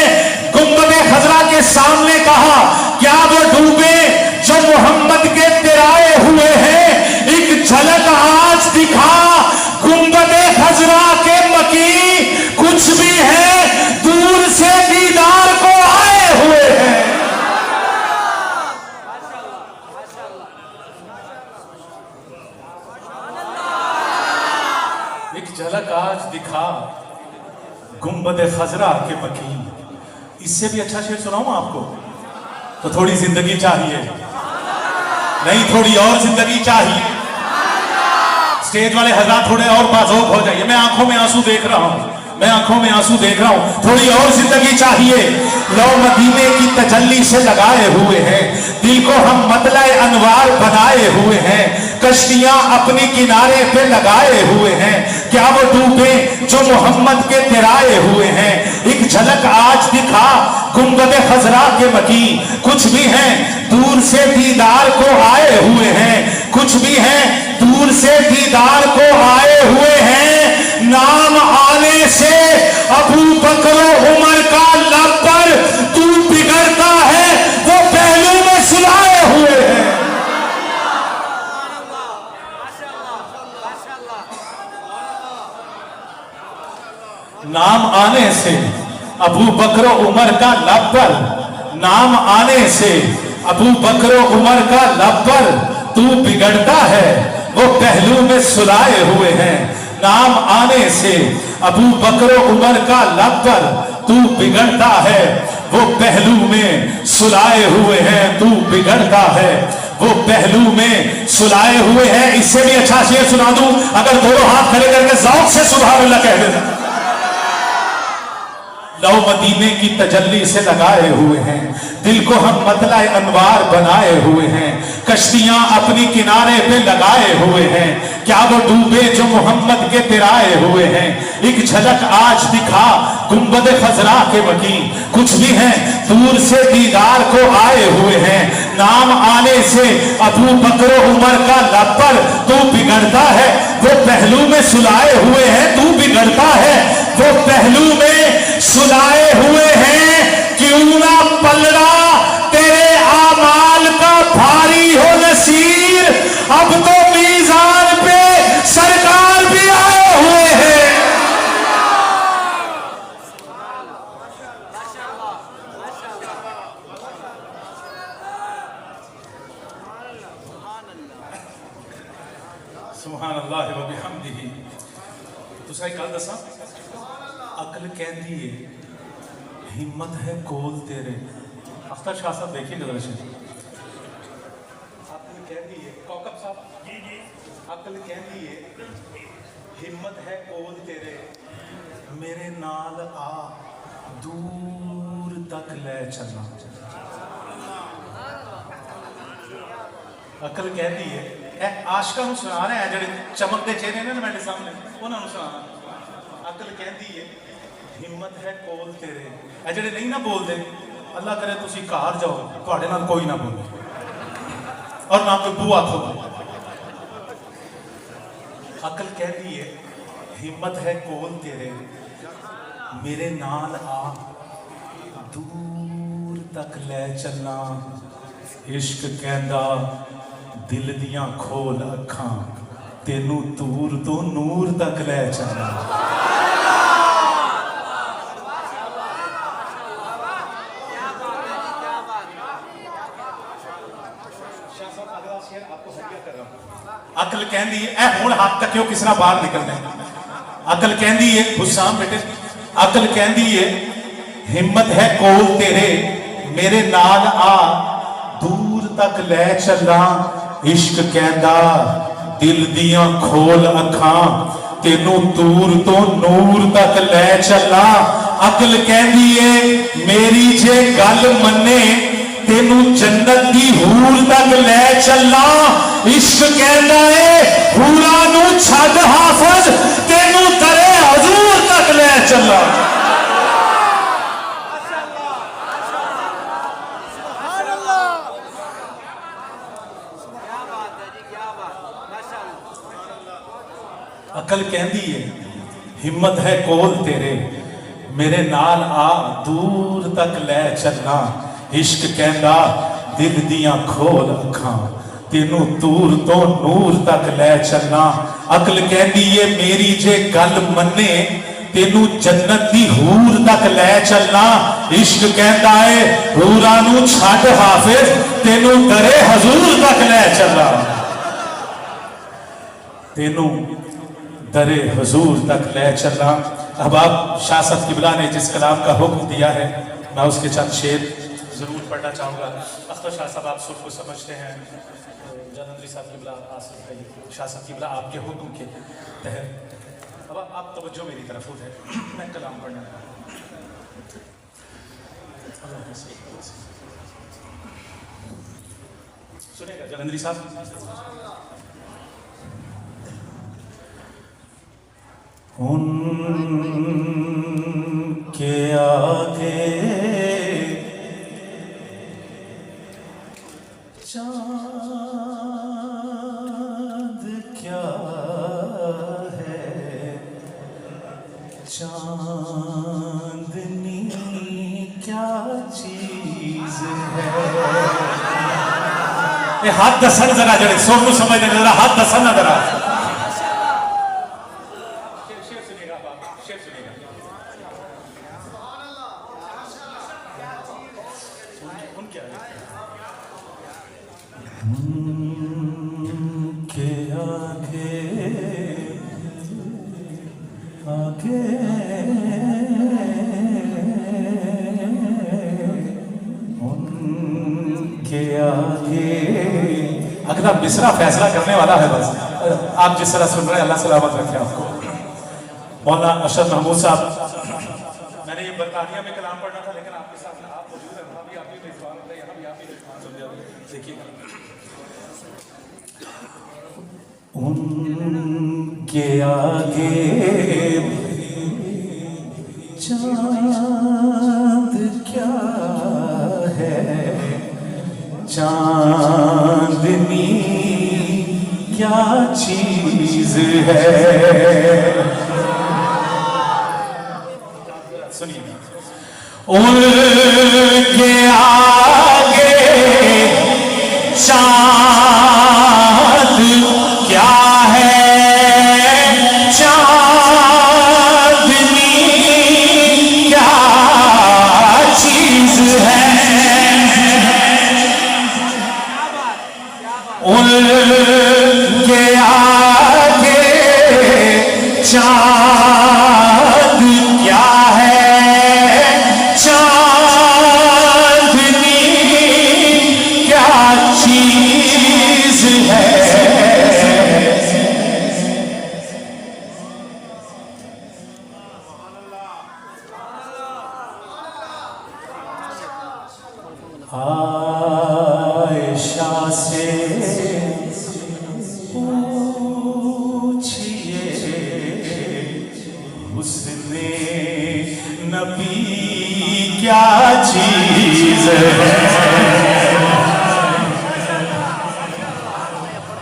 गुंबद खजरा के सामने कहा, क्या वो डूबे जो मोहम्मद के तिराए हुए हैं। एक झलक आज दिखा गुंबद खजरा के मकी, कुछ भी है दूर से दीदार को आए हुए हैं। एक झलक आज दिखा गुंबद खजरा के मकी। इससे भी अच्छा शेर सुनाऊं आपको? तो थोड़ी जिंदगी चाहिए, नहीं थोड़ी और जिंदगी चाहिए। स्टेज वाले हजरात थोड़े और बाज़ौक हो जाइए, मैं आंखों में आंसू देख रहा हूं, मैं आंखों में आंसू देख रहा हूं। थोड़ी और जिंदगी चाहिए। लो मदीने की तजल्ली से लगाए हुए हैं, दिल को हम मतला अनवार बनाए हुए हैं, कश्तियां अपनी किनारे पे लगाए हुए हैं, क्या वो डूबे जो मोहम्मद के तिराए हुए हैं। एक झलक आज दिखा गुंबद खजरा के मकी, कुछ भी हैं दूर से दीदार को आए हुए हैं, कुछ भी हैं दूर से दीदार को आए हुए हैं। नाम आने से अबू बकर उमर का लब पर तू बिगड़ता है, वो पहलू में सुलाए हुए हैं। नाम आने से अबू बकर उमर का लब पर, नाम आने से अबू बकर उमर का लब पर तू बिगड़ता है, वो पहलू में सुलाए हुए हैं। नाम आने से अबू बकर उमर का लब पर तू बिगड़ता है, वो पहलू में सुलाए हुए हैं, तू बिगड़ता है, वो पहलू में सुलाए हुए हैं। इससे भी अच्छा शेर सुना दूं, अगर दोनों हाथ खड़े करके ज़ौक़ से सुभान अल्लाह कह देना। लो मदीने की तजल्ली से लगाए हुए हैं, दिल को हम मतला अनवार बनाए हुए हैं, कश्तियां अपनी किनारे पे लगाए हुए हैं, क्या वो डूबे जो मोहम्मद के तिराए हुए हैं। एक झलक आज दिखा गुंबद खजरा के मकी, कुछ भी हैं दूर से दीदार को आए हुए हैं। नाम आने से अबू बकर उमर का लब पर तू बिगड़ता है, वो पहलू में सुलाए हुए हैं, तू बिगड़ता है, वो पहलू में सुलाए हुए हैं। क्यों ना पलड़ा तेरे आमाल का भारी हो नसीर, अब तो मीज़ान पे सरकार भी आए हुए हैं। सुभान अल्लाह व बिहम्दिही। तुसा कल दसा अकल कहती है हिम्मत है कोल तेरे। अख्तर शाह साहब देखिए जरा से। अकल कहती है कौकब साहब जी जी, अकल कहती है हिम्मत है कोल तेरे, मेरे नाल आ दूर तक ले चलना। अकल कहती है आशका नूं सुना रहे हैं जेडे चमकते चेहरे ने मेरे सामने उन्होंने सुना। अकल कहती है हिम्मत है कोल तेरे, ए जेडे नहीं ना बोलते, अल्लाह करे तुसी घर जाओ तुहाडे नाल कोई ना बोले और ना कोई बुआ खोले। अकल कहती है हिम्मत है कोल तेरे, मेरे नाल आ दूर तक ले चलना। इश्क कहंदा दिल दियां खोल अखां, तेनू दूर तो नूर तक ले चलना। अकल कहती है हुण हाथ तक किस ना बाहर निकलना। अकल कहती है हुसाम बेटे, अकल कहती है हिम्मत है कोल तेरे मेरे नाल आ दूर तक ले चला। इश्क कहता दिल दियां खोल अखां तेनू दूर तो नूर तक ले चला। अकल कहती है मेरी जे गल मन्ने तेनू जन्नत दी हूर तक ले चला। इश्क कहता है हूरा नू छड हाफज तेनू दरे हजूर तक ले चला। अकल कहती है हिम्मत है कोल तेरे मेरे नाल आ दूर तक ले चलना। इश्क कहता दिल दियां खोल अखां तेनू दूर तो नूर तक ले चलना। अकल कहती है मेरी जे गल मन्ने तेनू जन्नत दी हूर तक ले चलना। इश्क कहता है हूरा नू छड हाफिज तेनू दरे हजूर तक ले चलना। तेनू दरे हजूर तक ले चलना। अब आप शाह साहब किबला ने जिस कलाम का हुक्म दिया है मैं उसके चंद शेर जरूर पढ़ना चाहूँगा। अख्तर शाह साहब आप सुर को समझते हैं, जलंधरी साहब किबला शाह साहब किबला आपके हुक्म के तहत। अब आप तवज्जो मेरी तरफ हो जाए, मैं कलाम पढ़ना सुनेगा जलंधरी साहब। उनके आगे चांद क्या है, चांदनी क्या चीज है। हाथ दसन जरा जरा सोनू समझने जरा हाथ दसन ना जरा। उनके आगे आगे उनके आगे अगला मिसरा फैसला करने वाला है। बस आप जिस तरह सुन रहे हैं अल्लाह सलामत रखे आपको। मौलाना अशरफ महमूद साहब, मैंने ये बरतानिया में कलाम पढ़ना था लेकिन आपके साथ आप मौजूद हैं, वहाँ भी आप ही मेजबान होते हैं, यहाँ भी आप ही मेजबान समझे। देखिएगा उनके आगे चांद क्या है, चांदनी क्या चीज है। सुनिए उनके आगे चांद क्या है, चांदनी क्या चीज है। उनके आगे चांद क्या है, चांदनी क्या चीज है। आयशा से पूछिए उसने नबी क्या चीज है।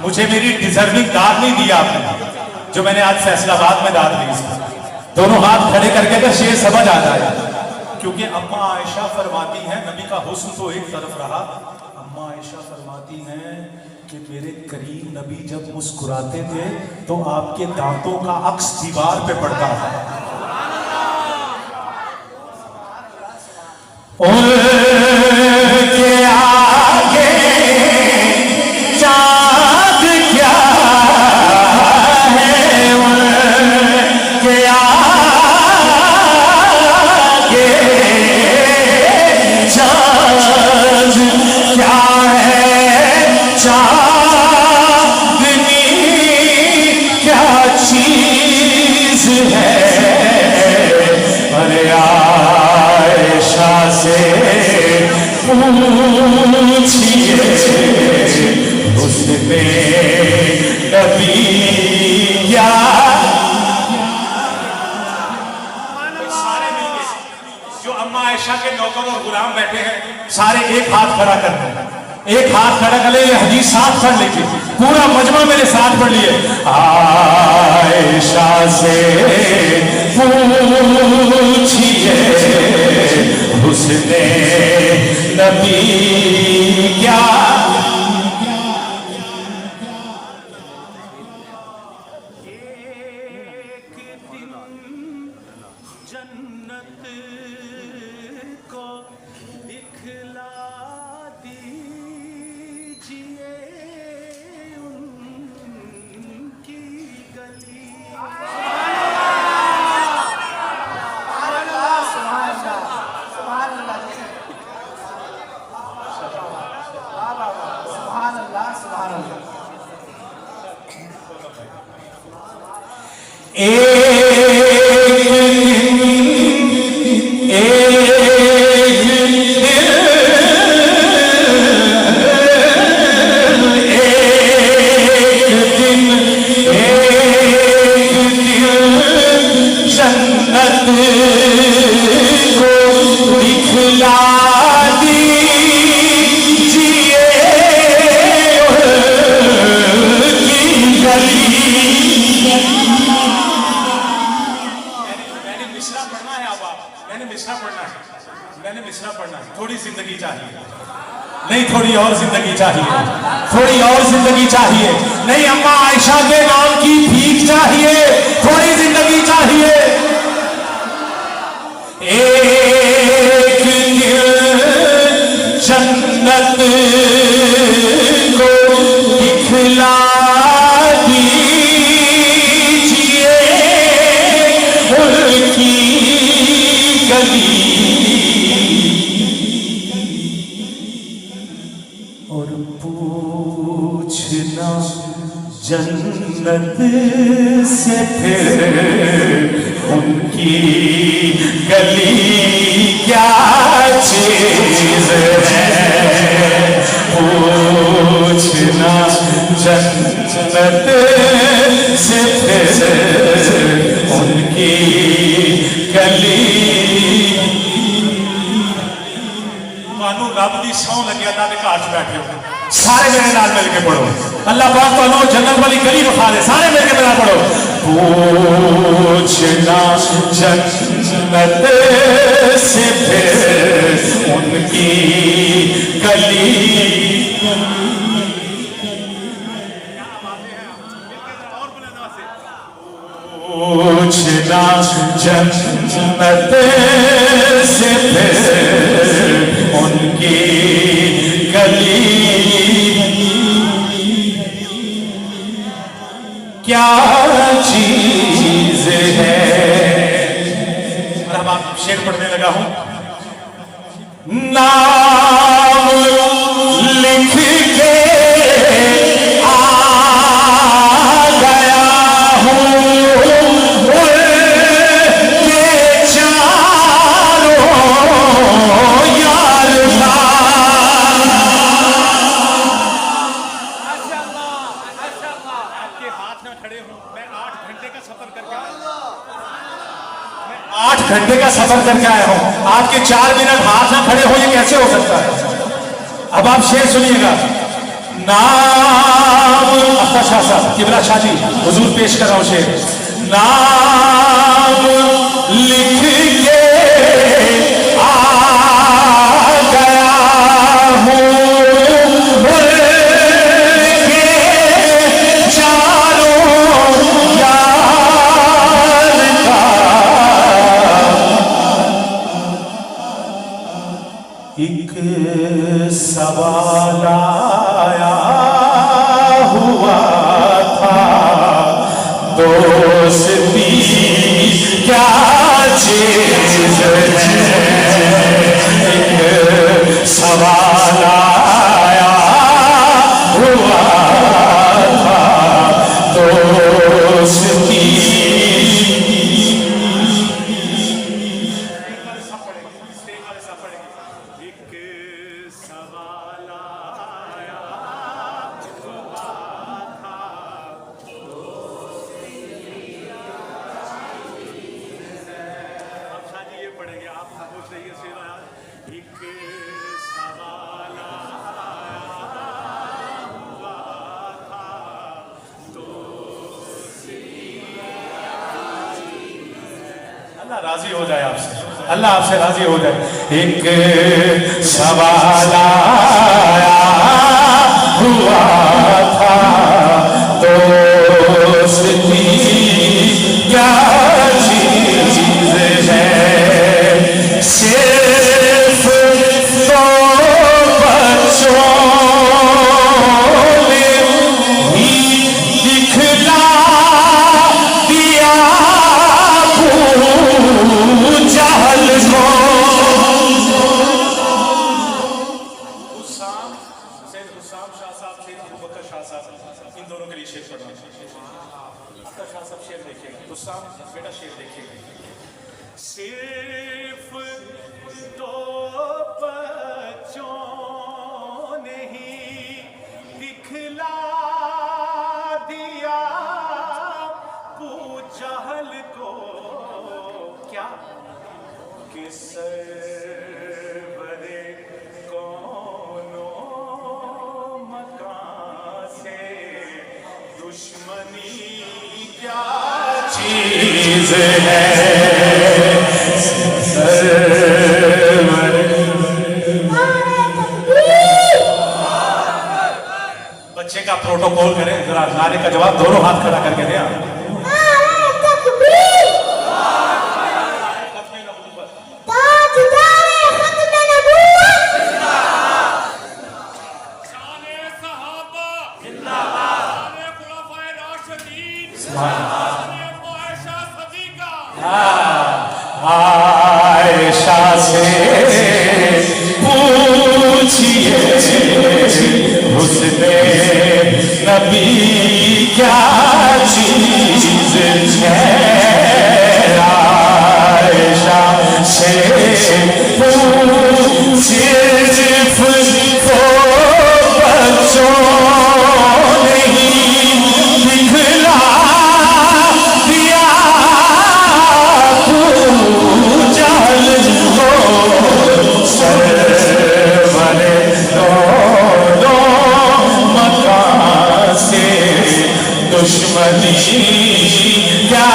मुझे मेरी डिजर्विंग दाद नहीं दिया आपने, जो मैंने आज फैसलाबाद में दाद दी। दोनों हाथ खड़े करके अगर शेर समझ आ जाए, क्योंकि अम्मा आयशा फरमाती हैं नबी का हुस्न तो एक तरफ रहा, अम्मा आयशा फरमाती हैं कि मेरे करीम नबी जब मुस्कुराते थे तो आपके दांतों का अक्स दीवार पे पड़ता था। उनके आगे चांद क्या है, उनके पूछिए उसने नबी क्या। सारे मिलके जो अम्मा आयशा के नौकर और गुलाम बैठे हैं सारे एक हाथ खड़ा कर दें, एक हाथ खड़ा कर ले, ये हदीस साथ पढ़ लीजिए, पूरा मजमा मेरे साथ पढ़ लिए। आयशा से पूछिए उसने नबी क्या। जन्नत को दिखला दीजिए उनकी गली। मैंने मिसरा पढ़ना है, थोड़ी जिंदगी चाहिए, नहीं थोड़ी और जिंदगी चाहिए, थोड़ी और जिंदगी चाहिए, नहीं अम्मा आयशा के नाम की भीख चाहिए, थोड़ी जिंदगी चाहिए। एक जन्नत को दिखला दीजिए उनकी गली और पूछना जन्नत से फिर उनकी गली क्या चीज है। पूछना जन्नत से फिर उनकी गली। मानो रब दी सौ लग्या तां घर च बैठे हो, सारे मेरे नाल मिल के पढ़ो, अल्लाह पाक तुहानू जन्नत वाली गली विखा दे, सारे मिल के मेरा पढ़ो। पूछना जन्नत से फिर उनकी गली। पूछना जन्नत से फिर उनकी गली क्या चीज है। अब आप शेर पढ़ने लगा हूं। नाम लिख के आ गया हूं उनके चारों यार का। आपके हाथ ना खड़े हो, मैं 8 घंटे का सफर करके आया हूं। 8 घंटे का सफर करके आया हूं, आपके 4 मिनट हाथ ना खड़े हो, ये कैसे हो सकता है। अब आप शेर सुनिएगा। नाम अख्तर शाह साहब, किबला शाह जी हुजूर पेश कर रहा हूं शेर। नाम लिख के आ गया हूं उनके चारों यार का। एक सवाल आया हुआ था, दोस्ती क्या चीज है। एक सवाल आया हुआ था, दोस्ती। एक अल्लाह राजी हो जाए आपसे, अल्लाह आपसे राजी हो जाए। एक सवाल आया हुआ था दोस्ती क्या चीज है, सिर्फ दो बच्चों ने ही दिखला दिया जहल को। हुस्साम शाह साहब से अबू बकर शाह साहब, इन दोनों के लिए शेर पढ़ना। अख्तर शाह साहब शेर देखिएगा, हुस्साम बेटा शेर देखिएगा। सिर्फ दो बच्चों ने ही दिखला दिया अबू जहल को, क्या कि सरवरे कौनो मकान से दुश्मनी क्या चीज है, बच्चे का प्रोटोकॉल करें जरा, नारे का जवाब दोनों हाथ खड़ा करके दे। आयशा से पूछिए हुस्ने नबी क्या चीज है, आयशा से पूछिए सिर्फ दो बच्चों ने ही दिखला दिया जहल को, सरवरे दोनों मकान से दुश्मनी क्या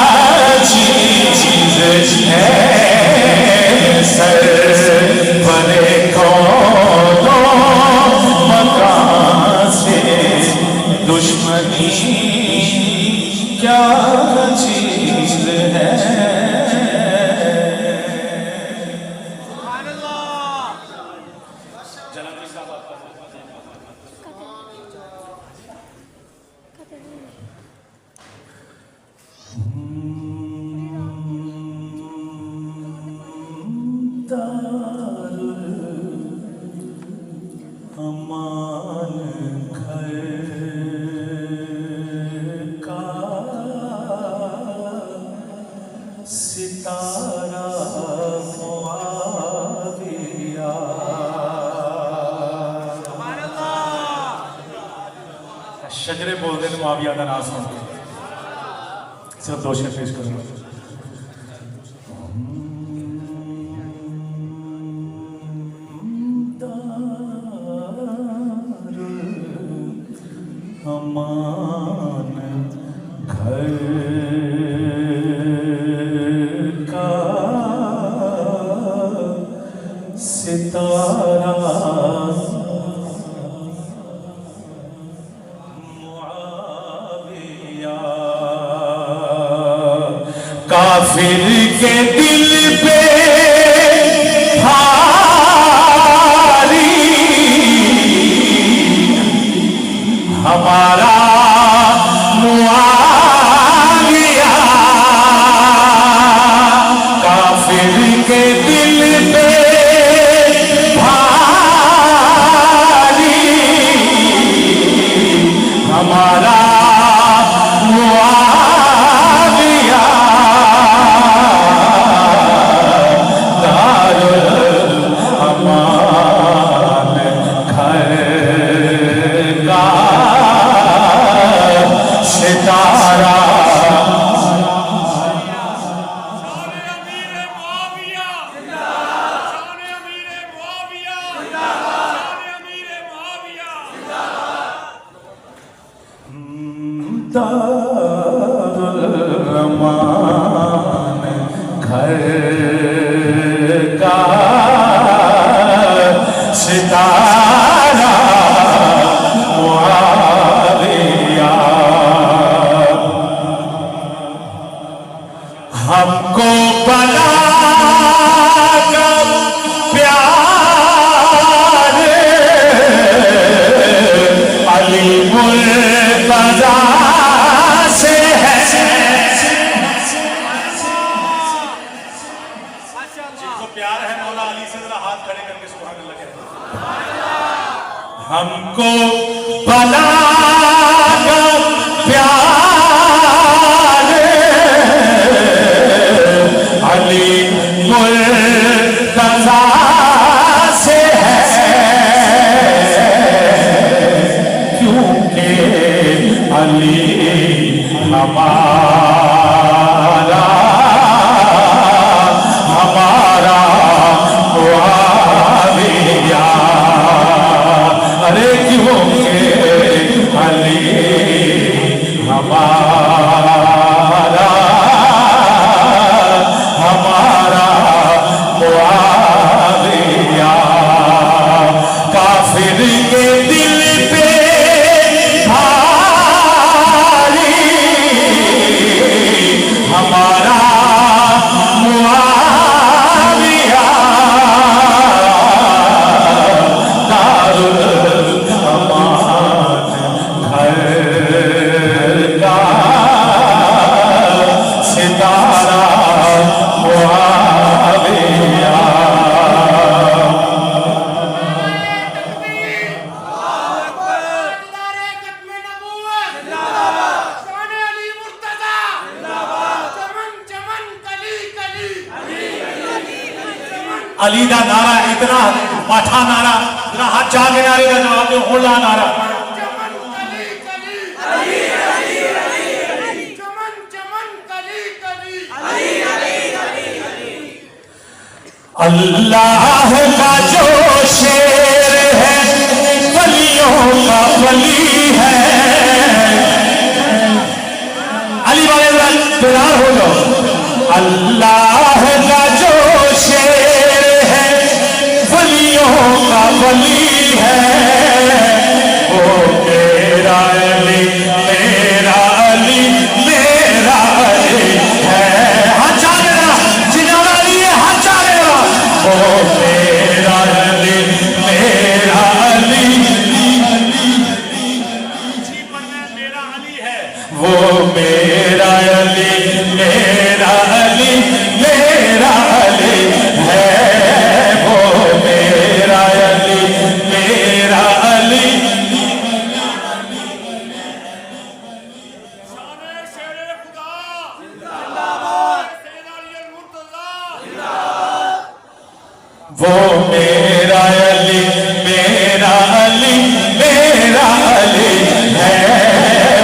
चीज है, सरवरे दोनों मकान से दुश्मनी क्या चीज है। अमान घर का सितारा मुआविया, शजरे बोलते थे मुआविया का नाम सुन के, सिर्फ दो शेर पेश करूंगा। अमान घर का सितारा मुआविया, काफिर के दिल पे हमारा मुआविया, काफिर के दिल पे भारी हमारा मुआविया, शान अमीर मुआविया दारुल अमान घर का सितारा मुआविया हमको बना कर प्यार अली मुर्तजा से है जिनको प्यार है मौला अली से जरा हाथ खड़े करके सुभान अल्लाह कहते हमको बना कर प्यार अली मुर्तजा से है क्योंकि अली हमारा हमारा मुआविया अरे क्योंकि अली हमारा हमारा मुआविया काफिर के दिल पे भारी हमारा मुआविया दारुल अमान घर का सितारा मुआविया अली का नारा इतना माठा नारा इतना हाथ जाके नारे का जवाब दे होला नारा अल्लाह का जो शेर है वलियों का वली है अली वाले तैयार हो जाओ अल्लाह का जो शेर है वलियों का वली है वो मेरा अली मेरा अली मेरा अली है हाथ चालेगा जिन्होंने अली है हाथ चालेगा वो मेरा अली मेरा अली मेरा अली है वो मेरा अली मेरा अली मेरा अली है वो मेरा अली मेरा अली शान शेर खुदा जिंदाबाद सैयद अली मुर्तजा वो मेरा अली मेरा अली मेरा अली है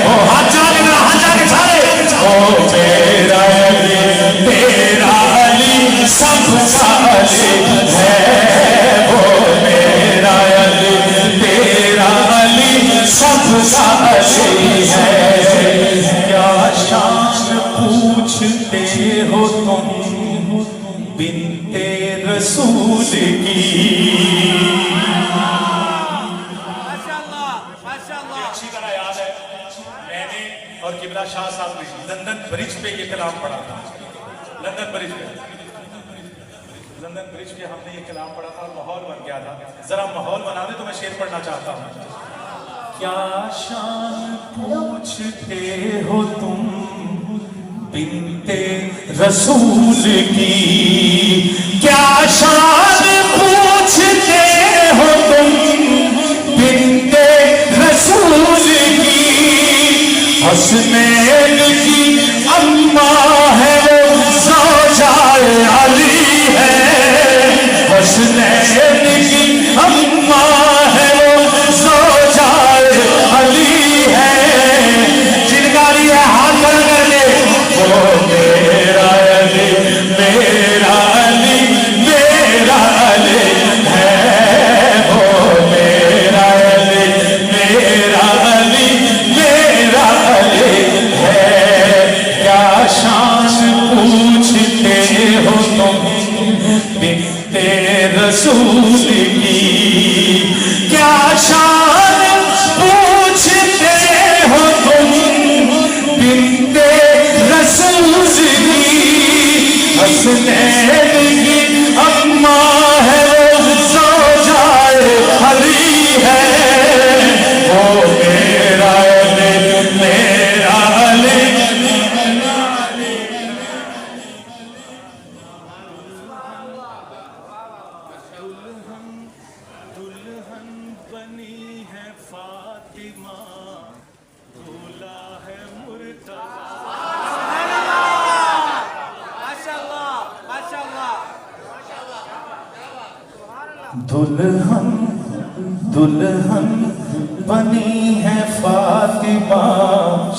वो हाथ जाके सारे वो मेरा अली मेरा अली सबका अली है वो मेरा अली मेरा अली सबका अली है क्या शान पूछते हो तुम बिनते रसूल की अच्छी तरह याद है मैंने और किबला शाह साहब ने लंदन ब्रिज पे ये कलाम पढ़ा था लंदन ब्रिज पे हमने ये कलाम पढ़ा था और माहौल बन गया था जरा माहौल बना दे तो मैं शेर पढ़ना चाहता हूँ क्या शान पूछते हो तुम बिनते रसूल की क्या शान पूछते हो तुम बिनते रसूल की हसनैन की अम्मा है वो ज़ौजाए अली है हसनैन की अम्मा है वो ज़ौजाए अली है जिनका लिए हाथ बंद कर दे वो मेरा अली मेरा अली मेरा बनी है फातिमा, दूल्हा है मुर्तजा। दुल्हन दुल्हन बनी है फातिमा।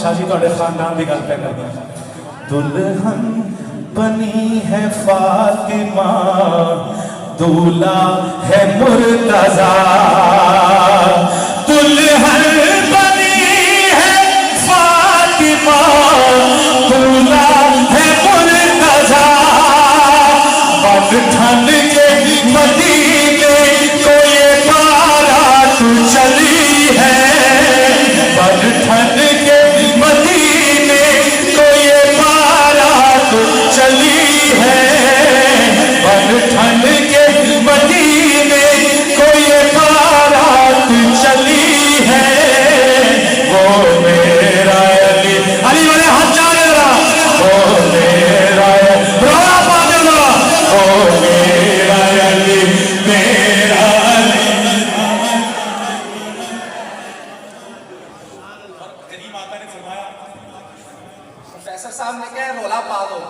शादी थोड़े खानदान की गल पे करदा। दुल्हन बनी है फातिमा, दूल्हा है मुर्तजा। दुल्हन बनी है फातिमा, दूल्हा है मुर्तजा। ठंड के मदीने को ये बारात चली है, ठंड के मदीने को ये बारात चली है, ठंड के मदीने को ये बारात चली है। वो मेरा अली, अली वाले हाथ जाने रहा, वो मेरा रोना पाने लगा, वो मेरा अली, मेरा अली। करीम आका ने फरमाया, प्रोफेसर साहब ने कहा रोला पा दो,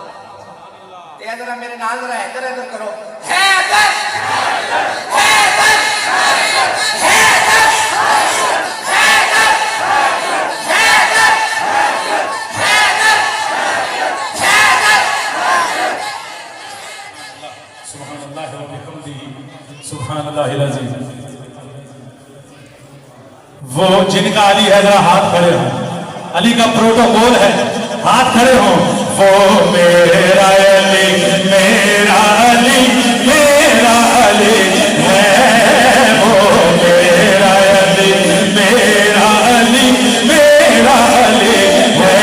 ते जरा मेरे नाल जरा इधर इधर करो। हैदर हैदर हैदर हैदर हैदर हैदर हैदर हैदर। सुभानअल्लाह व बिहम्दिही, सुभानअल्लाहिल अज़ीम। वो जिनका अली है जरा हाथ खड़े हो, अली का प्रोटोकॉल है, हाथ खड़े हो। वो मेरा अली, मेरा अली, मेरा अली है, वो मेरा अली, मेरा अली, मेरा अली है,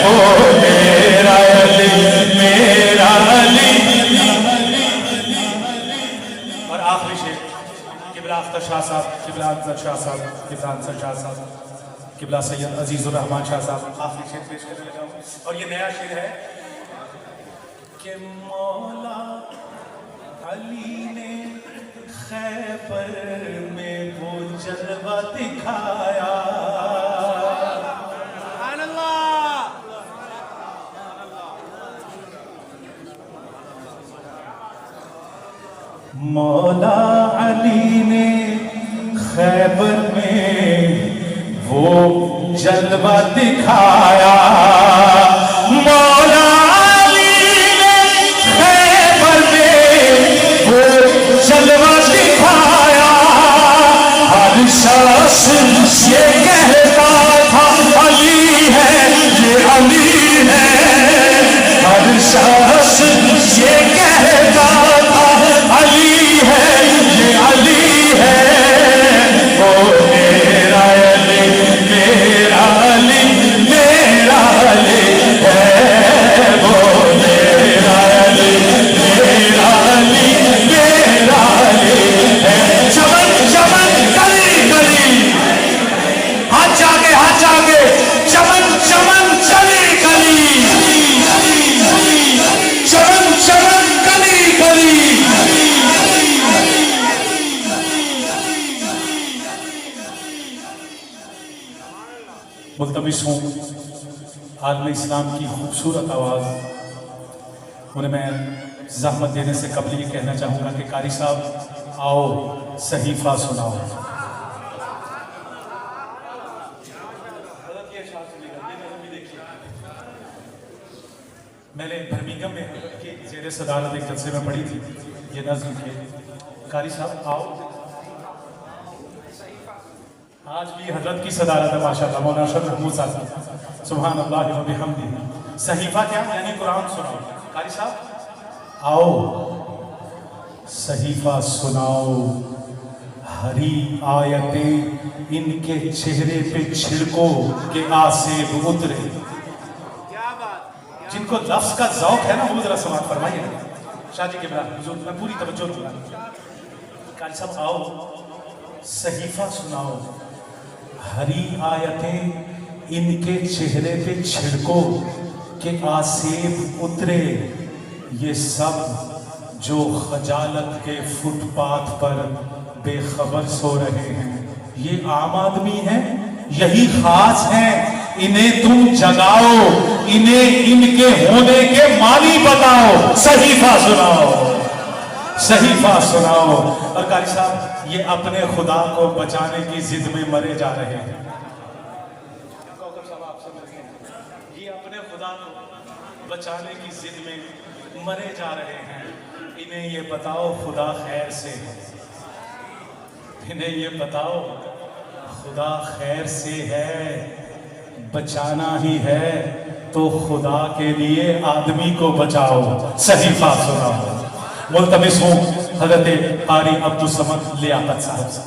वो मेरा अली, मेरा अली। और आखिरी शेर किबला अख्तर शाह साहब, किबला अनसर शाह साहब, किबला अनसर शाह साहब, किबला सैयद अजीजुर रहमान शाह साहब आखिरी शेर पेश करने लगा हूं। और ये नया शेर है कि मौला अली ने खैबर में वो जलवा दिखाया, मौला अली ने खैबर में वो जलवा दिखाया, मौला अली ने खैबर में वो जलवा दिखाया। हर शख्स ये कहता था अली है, ये अली है, हर शख्स ये कहता था अली है, ये अली है, वो मेरा अली, मेरा अली, मेरा अली है, वो मेरा अली, मेरा अली, मेरा अली है। चमन चमन कली कली, हाथ जाके चमन चमन चली कली, चमन चमन कली कली। मुल्तमिस हूँ आलम इस्लाम की खूबसूरत आवाज़, उन्हें मैं ज़हमत देने से कबल ये कहना चाहूँगा कि कारी साहब आओ सहीफ़ा सुनाओ। मैंने बर्मिंघम में के ज़ेर सदारत एक जलसे में पढ़ी थी ये नज़्म के, कारी साहब आओ। आज भी हजरत की सदारत है माशाअल्लाह, मौलाना अशरफ महमूद साहब, सुभान अल्लाह व बिहम्दिही। सहीफ़ा क्या यानी कुरान सुनाओ। कारी साहब आओ सहीफ़ा सुनाओ, हरी आयतें इनके चेहरे पे छिड़को के आसेब उतरे। जिनको लफ्ज़ का ज़ौक़ है ना वो ज़रा समात फरमाइए। शादी के बाद मैं पूरी तवज्जो दूंगा। कारी साहब आओ सहीफ़ा सुनाओ, हरी आयतें इनके चेहरे पे छिड़को के आसेब उतरे। ये सब जो खजालत के फुटपाथ पर बेखबर सो रहे हैं, ये आम आदमी है, यही खास है, इन्हें तुम जगाओ, इन्हें इनके होने के मानी बताओ, सहीफा सुनाओ, सहीफा सुनाओ। और कारी साहब ये अपने खुदा को बचाने की जिद में मरे जा रहे हैं। ये अपने खुदा को बचाने की जिद में मरे जा रहे हैं। इन्हें ये बताओ खुदा खैर से है, इन्हें ये बताओ खुदा खैर से है, बचाना ही है तो खुदा के लिए आदमी को बचाओ, सहीफा सुनाओ। मुल्तमिस हूँ हजरत कारी अब्दुल समद लियाकत साहब से।